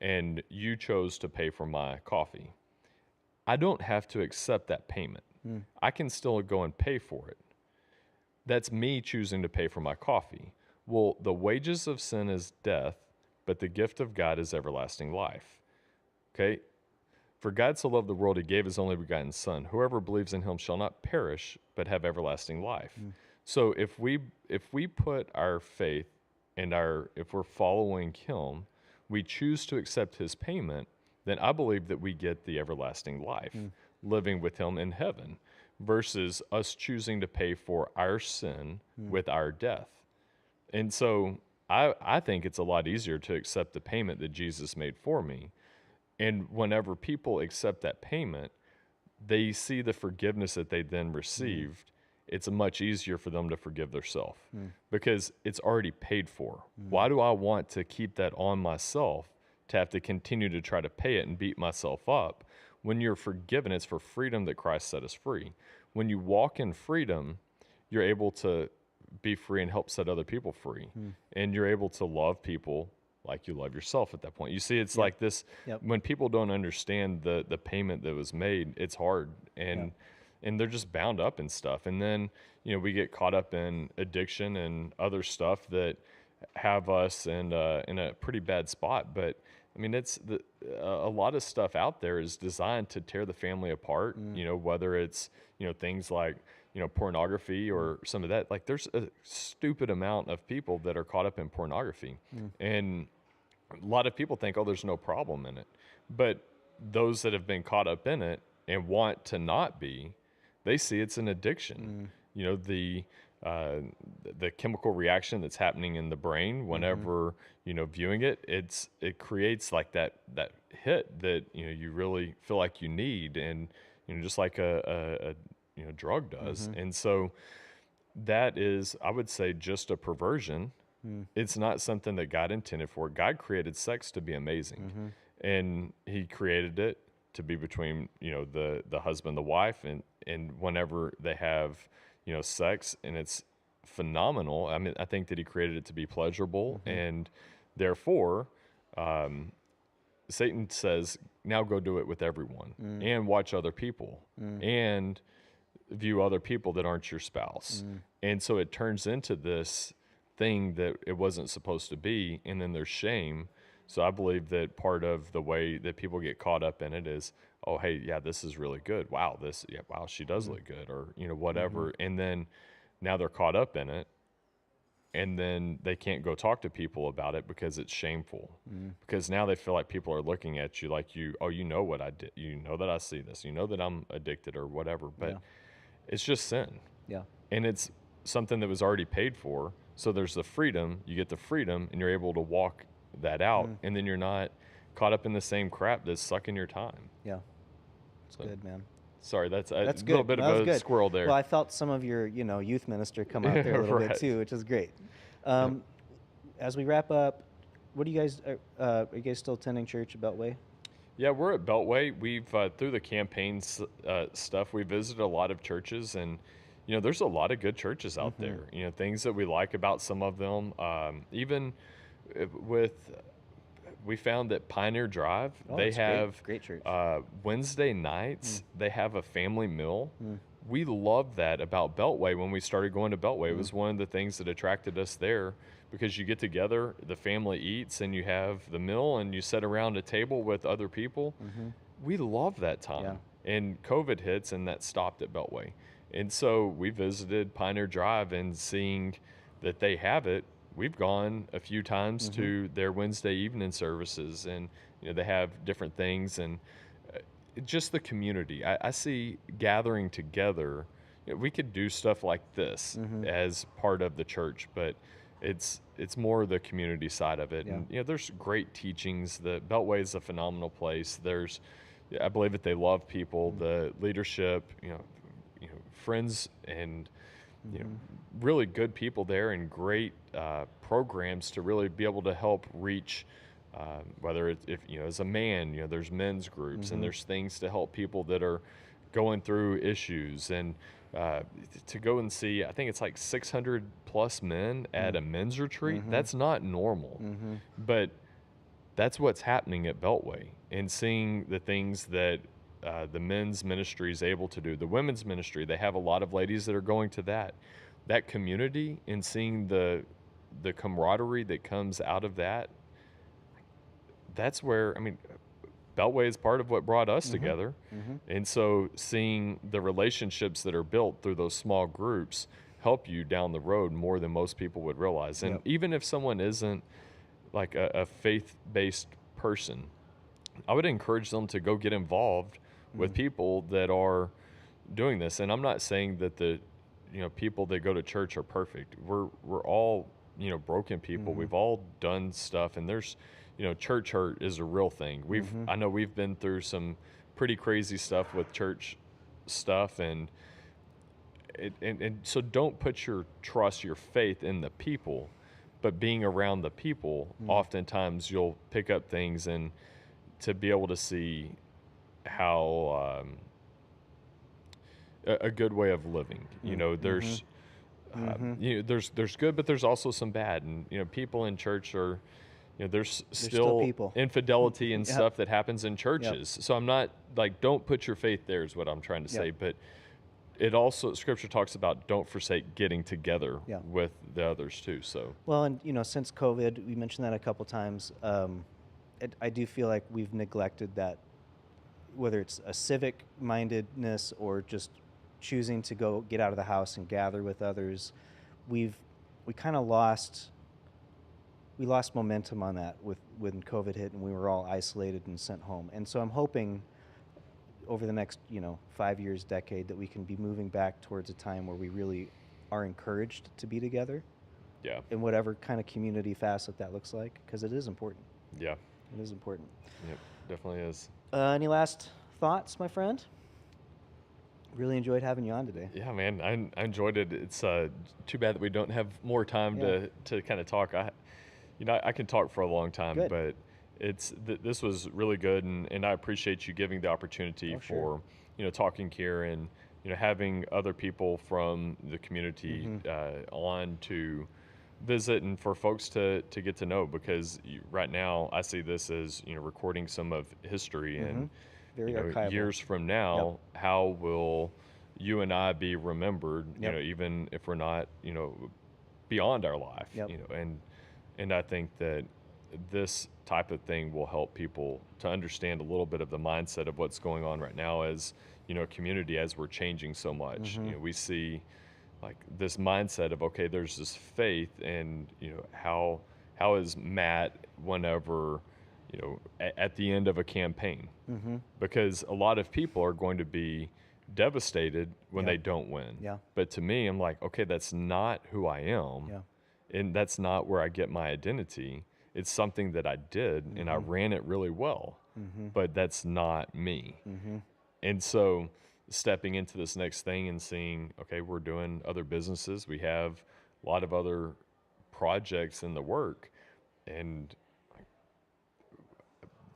and you chose to pay for my coffee, I don't have to accept that payment. I can still go and pay for it. That's me choosing to pay for my coffee. Well, the wages of sin is death, but the gift of God is everlasting life. Okay? For God so loved the world, he gave his only begotten Son. Whoever believes in him shall not perish, but have everlasting life. So if we put our faith and if we're following him, we choose to accept his payment, then I believe that we get the everlasting life, living with him in heaven, versus us choosing to pay for our sin with our death. And so I think it's a lot easier to accept the payment that Jesus made for me. And whenever people accept that payment, they see the forgiveness that they then received. It's much easier for them to forgive themselves because it's already paid for. Why do I want to keep that on myself, to have to continue to try to pay it and beat myself up? When you're forgiven, it's for freedom that Christ set us free. when you walk in freedom, you're able to be free and help set other people free. And you're able to love people like you love yourself at that point. You see, it's like this, when people don't understand the payment that was made, it's hard. And they're just bound up in stuff. And then, we get caught up in addiction and other stuff that have us in a pretty bad spot. But I mean, a lot of stuff out there is designed to tear the family apart, whether it's, things like, pornography or some of that. Like, there's a stupid amount of people that are caught up in pornography. And a lot of people think, oh, there's no problem in it. But those that have been caught up in it and want to not be, they see it's an addiction. The chemical reaction that's happening in the brain whenever viewing it, it creates like that hit that you really feel like you need, and just like a drug does. And so that is, I would say, just a perversion. It's not something that God intended for. God created sex to be amazing, and He created it to be between the husband, the wife, and whenever they have sex, and it's phenomenal. I mean, I think that He created it to be pleasurable, and therefore, Satan says, now go do it with everyone, and watch other people, and view other people that aren't your spouse. And so it turns into this thing that it wasn't supposed to be, and then there's shame. So I believe that part of the way that people get caught up in it is, oh, hey, yeah, this is really good. Wow, wow, she does look good, or whatever. And then now they're caught up in it, and then they can't go talk to people about it because it's shameful. Because now they feel like people are looking at you like what I did. You know that I see this. You know that I'm addicted or whatever. But it's just sin. Yeah. And it's something that was already paid for. So there's the freedom. You get the freedom, and you're able to walk that out, and then you're not caught up in the same crap that's sucking your time. Yeah. It's good, man. Sorry, that's good. A little bit of a squirrel there. Well, I felt some of your, youth minister come out there a little bit too, which is great. As we wrap up, what do you guys, are you guys still attending church at Beltway? Yeah, we're at Beltway. We've, through the campaign stuff, we visited a lot of churches, and, there's a lot of good churches out there, things that we like about some of them. Even we found that Pioneer Drive, they have great church. Wednesday nights, they have a family meal. We loved that about Beltway when we started going to Beltway. It was one of the things that attracted us there, because you get together, the family eats, and you have the meal, and you sit around a table with other people. We love that time. And COVID hits, and that stopped at Beltway. And so we visited Pioneer Drive, and seeing that they have it, we've gone a few times to their Wednesday evening services, and they have different things, and just the community. I see gathering together. We could do stuff like this as part of the church, but it's more the community side of it. And there's great teachings. The Beltway is a phenomenal place. I believe that they love people, the leadership, friends, and really good people there, and great programs to really be able to help reach, whether it's, if as a man, there's men's groups, and there's things to help people that are going through issues, and to go and see, I think it's like 600 plus men at a men's retreat. That's not normal, but that's what's happening at Beltway, and seeing the things that the men's ministry is able to do. The women's ministry, they have a lot of ladies that are going to that community, and seeing the camaraderie that comes out of that. That's where, Beltway is part of what brought us together. And so seeing the relationships that are built through those small groups help you down the road more than most people would realize. And even if someone isn't like a faith-based person, I would encourage them to go get involved with people that are doing this. And I'm not saying that the people that go to church are perfect. We're all broken people. We've all done stuff, and there's church hurt is a real thing. I know we've been through some pretty crazy stuff with church stuff, and so don't put your trust, your faith in the people, but being around the people, oftentimes you'll pick up things, and to be able to see how a good way of living. You know, there's good, but there's also some bad, and people in church are, there's They're still still people. infidelity and Yep. stuff that happens in churches. So I'm not like, don't put your faith there is what I'm trying to say, Yep. but it also, Scripture talks about don't forsake getting together Yeah. with the others too. So Well, and since COVID, we mentioned that a couple times. I do feel like we've neglected that, whether it's a civic mindedness or just choosing to go get out of the house and gather with others. We kind of lost momentum on that when COVID hit and we were all isolated and sent home. And so I'm hoping over the next 5 years, decade, that we can be moving back towards a time where we really are encouraged to be together. yeah, In whatever kind of community facet that looks like, because it is important. yeah, It is important. yep, definitely is. Any last thoughts, my friend? Really enjoyed having you on today. Yeah, man, I enjoyed it. It's too bad that we don't have more time to kind of talk. I can talk for a long time, Good. but this was really good, and I appreciate you giving the opportunity sure. for talking here and having other people from the community on to visit and for folks to get to know, because right now I see this as recording some of history and Very archival. years from now, how will you and I be remembered? Yep. Even if we're not beyond our life. Yep. And I think that this type of thing will help people to understand a little bit of the mindset of what's going on right now as a community, as we're changing so much. We see like this mindset of, okay, there's this faith, and how is Matt whenever at the end of a campaign, because a lot of people are going to be devastated when they don't win. Yeah. But to me, I'm like, okay, that's not who I am. Yeah. And that's not where I get my identity. It's something that I did and I ran it really well, but that's not me. And so stepping into this next thing and seeing, okay, we're doing other businesses. We have a lot of other projects in the work, and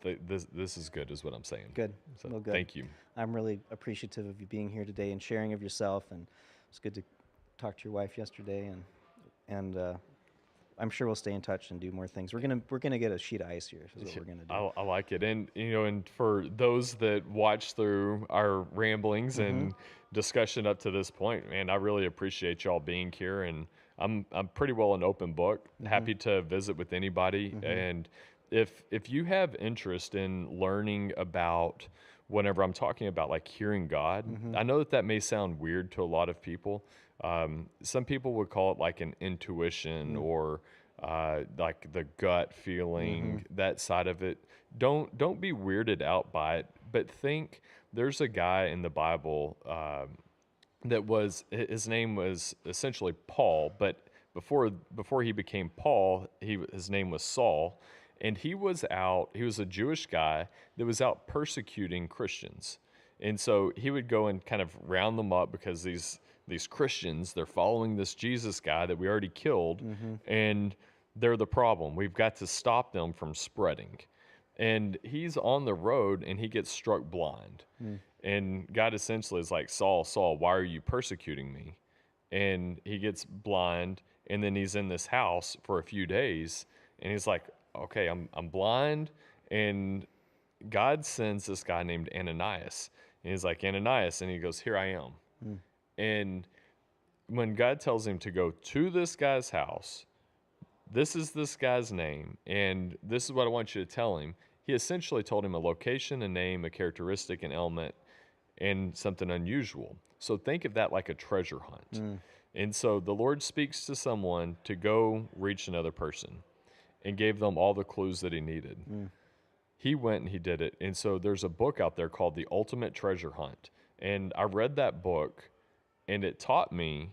this is good is what I'm saying. Good. So Well, good. thank you. I'm really appreciative of you being here today and sharing of yourself. And it's good to talk to your wife yesterday. And I'm sure we'll stay in touch and do more things. We're gonna get a sheet of ice here. Is what we're gonna do. I like it. And and for those that watch through our ramblings and discussion up to this point, man, I really appreciate y'all being here. And I'm pretty well an open book. Happy to visit with anybody. And if you have interest in learning about whenever I'm talking about like hearing God, I know that may sound weird to a lot of people. Some people would call it like an intuition or like the gut feeling, that side of it. Don't be weirded out by it, but think there's a guy in the Bible that his name was essentially Paul, but before he became Paul, his name was Saul. And he was a Jewish guy that was out persecuting Christians. And so he would go and kind of round them up, because these Christians, they're following this Jesus guy that we already killed, and they're the problem. We've got to stop them from spreading. And he's on the road and he gets struck blind. And God essentially is like, Saul, Saul, why are you persecuting me? And he gets blind, and then he's in this house for a few days, and he's like, okay, I'm blind, and God sends this guy named Ananias, and he's like, Ananias, and he goes, here I am. And when God tells him to go to this guy's house, this is this guy's name, and this is what I want you to tell him. He essentially told him a location, a name, a characteristic, an element, and something unusual. So think of that like a treasure hunt. And so the Lord speaks to someone to go reach another person, and gave them all the clues that he needed. He went and he did it. And so there's a book out there called The Ultimate Treasure Hunt. And I read that book, and it taught me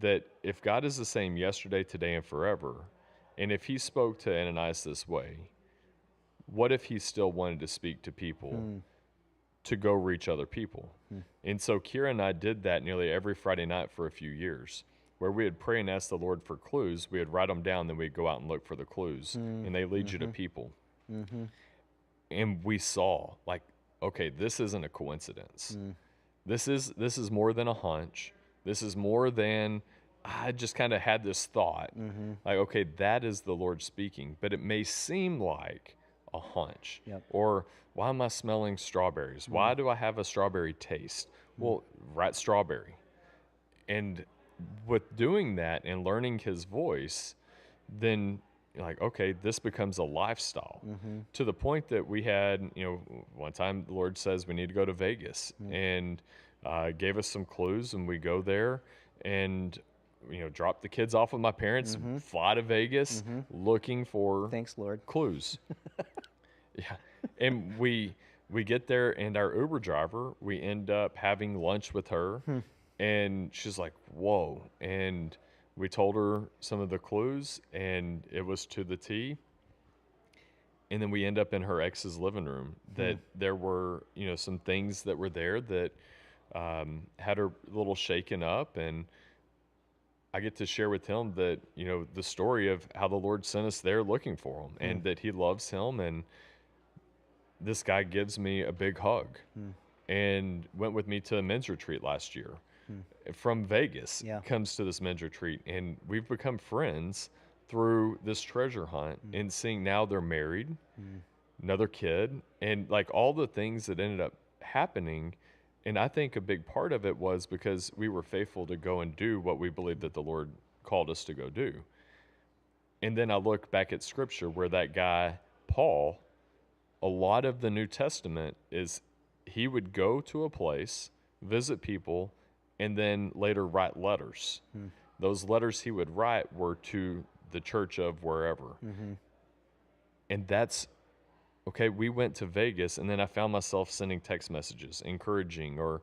that if God is the same yesterday, today, and forever, and if he spoke to Ananias this way, what if he still wanted to speak to people to go reach other people? And so Kira and I did that nearly every Friday night for a few years, where we would pray and ask the Lord for clues. We would write them down, then we'd go out and look for the clues, and they lead you to people. And we saw, like, okay, this isn't a coincidence. this is more than a hunch. This is more than I just kind of had this thought. Like, okay, that is the Lord speaking, but it may seem like a hunch. Yep. Or why am I smelling strawberries? Why do I have a strawberry taste? Well, right, strawberry. And with doing that and learning his voice, then you're like, okay, this becomes a lifestyle to the point that we had, one time the Lord says we need to go to Vegas and gave us some clues, and we go there and, drop the kids off with my parents, fly to Vegas looking for Thanks, Lord. clues. Yeah. And we get there, and our Uber driver, we end up having lunch with her, and she's like, whoa. And we told her some of the clues, and it was to the T. And then we end up in her ex's living room that there were, some things that were there that had her a little shaken up. And I get to share with him that, the story of how the Lord sent us there looking for him and that he loves him. And this guy gives me a big hug and went with me to a men's retreat last year. From Vegas, comes to this men's retreat, and we've become friends through this treasure hunt and seeing now they're married, another kid, and like all the things that ended up happening. And I think a big part of it was because we were faithful to go and do what we believed that the Lord called us to go do. And then I look back at scripture where that guy, Paul, a lot of the New Testament is he would go to a place, visit people, and then later write letters. Those letters he would write were to the church of wherever. And that's, okay, we went to Vegas, and then I found myself sending text messages, encouraging, or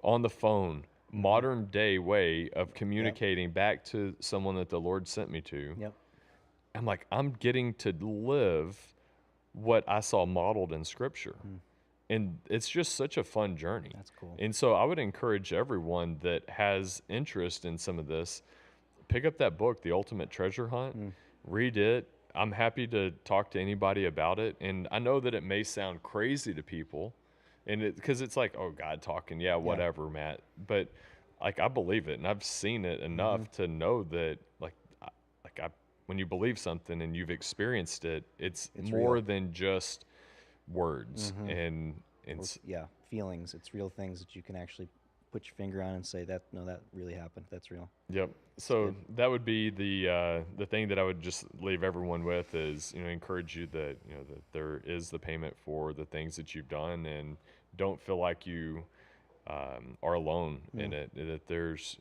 on the phone, modern day way of communicating back to someone that the Lord sent me to. I'm like, I'm getting to live what I saw modeled in Scripture. And it's just such a fun journey. That's cool. And so I would encourage everyone that has interest in some of this, pick up that book, The Ultimate Treasure Hunt, read it. I'm happy to talk to anybody about it. And I know that it may sound crazy to people, and because it's like, oh, God talking, whatever, Matt. But like, I believe it, and I've seen it enough to know that when you believe something and you've experienced it, it's more real. than just words and feelings. It's real things that you can actually put your finger on and say that really happened. That's real. Yep. So that would be the thing that I would just leave everyone with is, encourage you that, that there is the payment for the things that you've done, and don't feel like you are alone in it, that there's,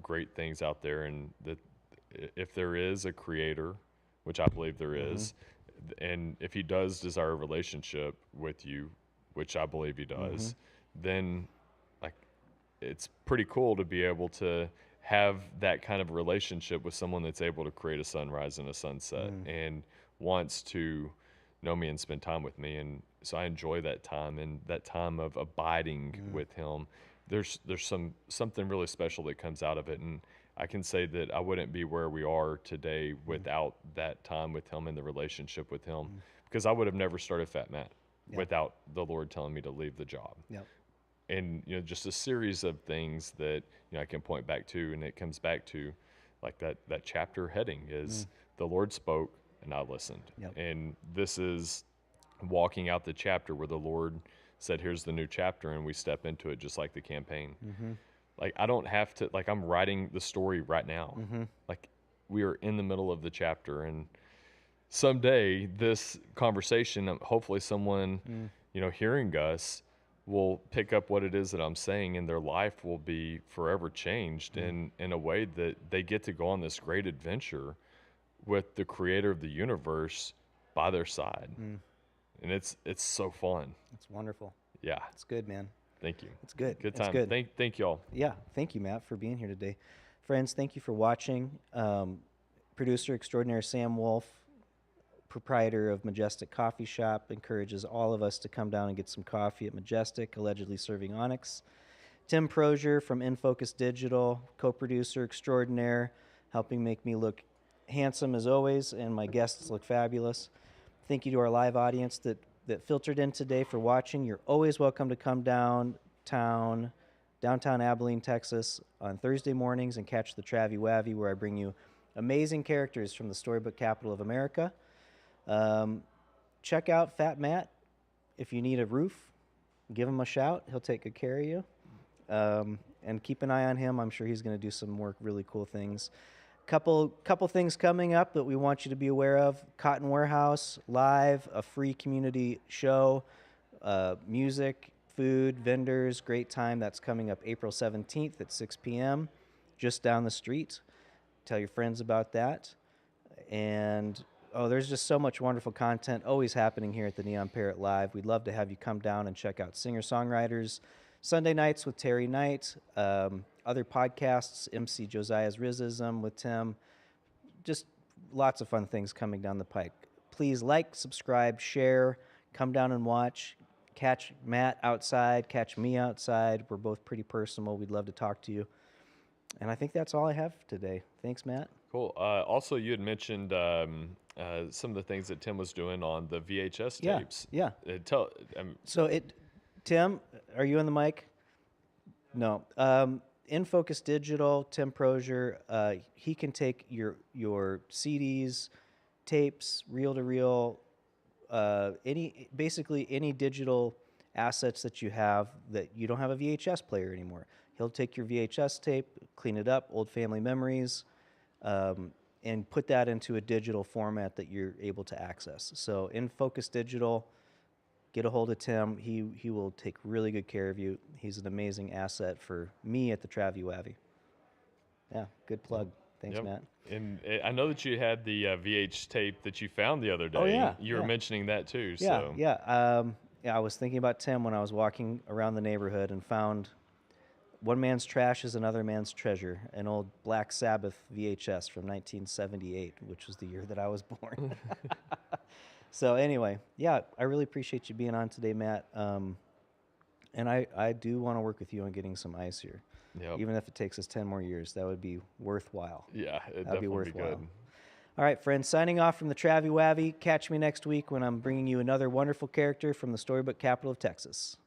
great things out there, and that if there is a creator, which I believe there is, and if he does desire a relationship with you, which I believe he does, then like it's pretty cool to be able to have that kind of relationship with someone that's able to create a sunrise and a sunset and wants to know me and spend time with me. And so I enjoy that time, and that time of abiding with him. There's something really special that comes out of it. And I can say that I wouldn't be where we are today without that time with him and the relationship with him, because I would have never started Fat Matt without the Lord telling me to leave the job. And, just a series of things that, I can point back to, and it comes back to like that chapter heading is the Lord spoke and I listened. And this is walking out the chapter where the Lord said, here's the new chapter, and we step into it just like the campaign. Like, I don't have to, like, I'm writing the story right now. Like, we are in the middle of the chapter, and someday this conversation, hopefully someone, hearing us will pick up what it is that I'm saying, and their life will be forever changed in a way that they get to go on this great adventure with the creator of the universe by their side. And it's so fun. It's wonderful. Yeah. It's good, man. Thank you. It's good. Good time. It's good. Thank y'all. Yeah. Thank you, Matt, for being here today. Friends, thank you for watching. Producer extraordinaire Sam Wolf, proprietor of Majestic Coffee Shop, encourages all of us to come down and get some coffee at Majestic, allegedly serving Onyx. Tim Prozier from InFocus Digital, co-producer extraordinaire, helping make me look handsome as always, and my guests look fabulous. Thank you to our live audience that filtered in today for watching. You're always welcome to come downtown downtown Abilene, Texas, on Thursday mornings, and catch the Travi Wavi, where I bring you amazing characters from the storybook capital of America. Check out Fat Matt. If you need a roof, give him a shout. He'll take good care of you. And keep an eye on him. I'm sure he's going to do some more really cool things. Couple things coming up that we want you to be aware of. Cotton Warehouse Live, a free community show, music, food, vendors, great time. That's coming up April 17th at 6 p.m. just down the street. Tell your friends about that. And there's just so much wonderful content always happening here at the Neon Parrot Live. We'd love to have you come down and check out singer-songwriters. Sunday nights with Terry Knight, other podcasts, MC Josiah's Rizism with Tim. Just lots of fun things coming down the pike. Please like, subscribe, share, come down and watch. Catch Matt outside, catch me outside. We're both pretty personal. We'd love to talk to you. And I think that's all I have today. Thanks, Matt. Cool. Also, you had mentioned some of the things that Tim was doing on the VHS tapes. Yeah. So Tim, are you on the mic? No. In Focus Digital, Tim Prozier, he can take your CDs, tapes, reel-to-reel, basically any digital assets that you have that you don't have a VHS player anymore. He'll take your VHS tape, clean it up, old family memories, and put that into a digital format that you're able to access. So in Focus Digital, get a hold of Tim. He will take really good care of you. He's an amazing asset for me at the Travi Wavi. Yeah, good plug. Thanks, Matt. And I know that you had the VH tape that you found the other day. Oh, yeah. You were mentioning that too. Yeah. I was thinking about Tim when I was walking around the neighborhood and found One Man's Trash is Another Man's Treasure, an old Black Sabbath VHS from 1978, which was the year that I was born. So anyway, yeah, I really appreciate you being on today, Matt. And I do want to work with you on getting some ice here. Yep. Even if it takes us 10 more years, that would be worthwhile. Yeah, That'd be worthwhile. Be good. All right, friends, signing off from the Travi Wavi. Catch me next week when I'm bringing you another wonderful character from the storybook capital of Texas.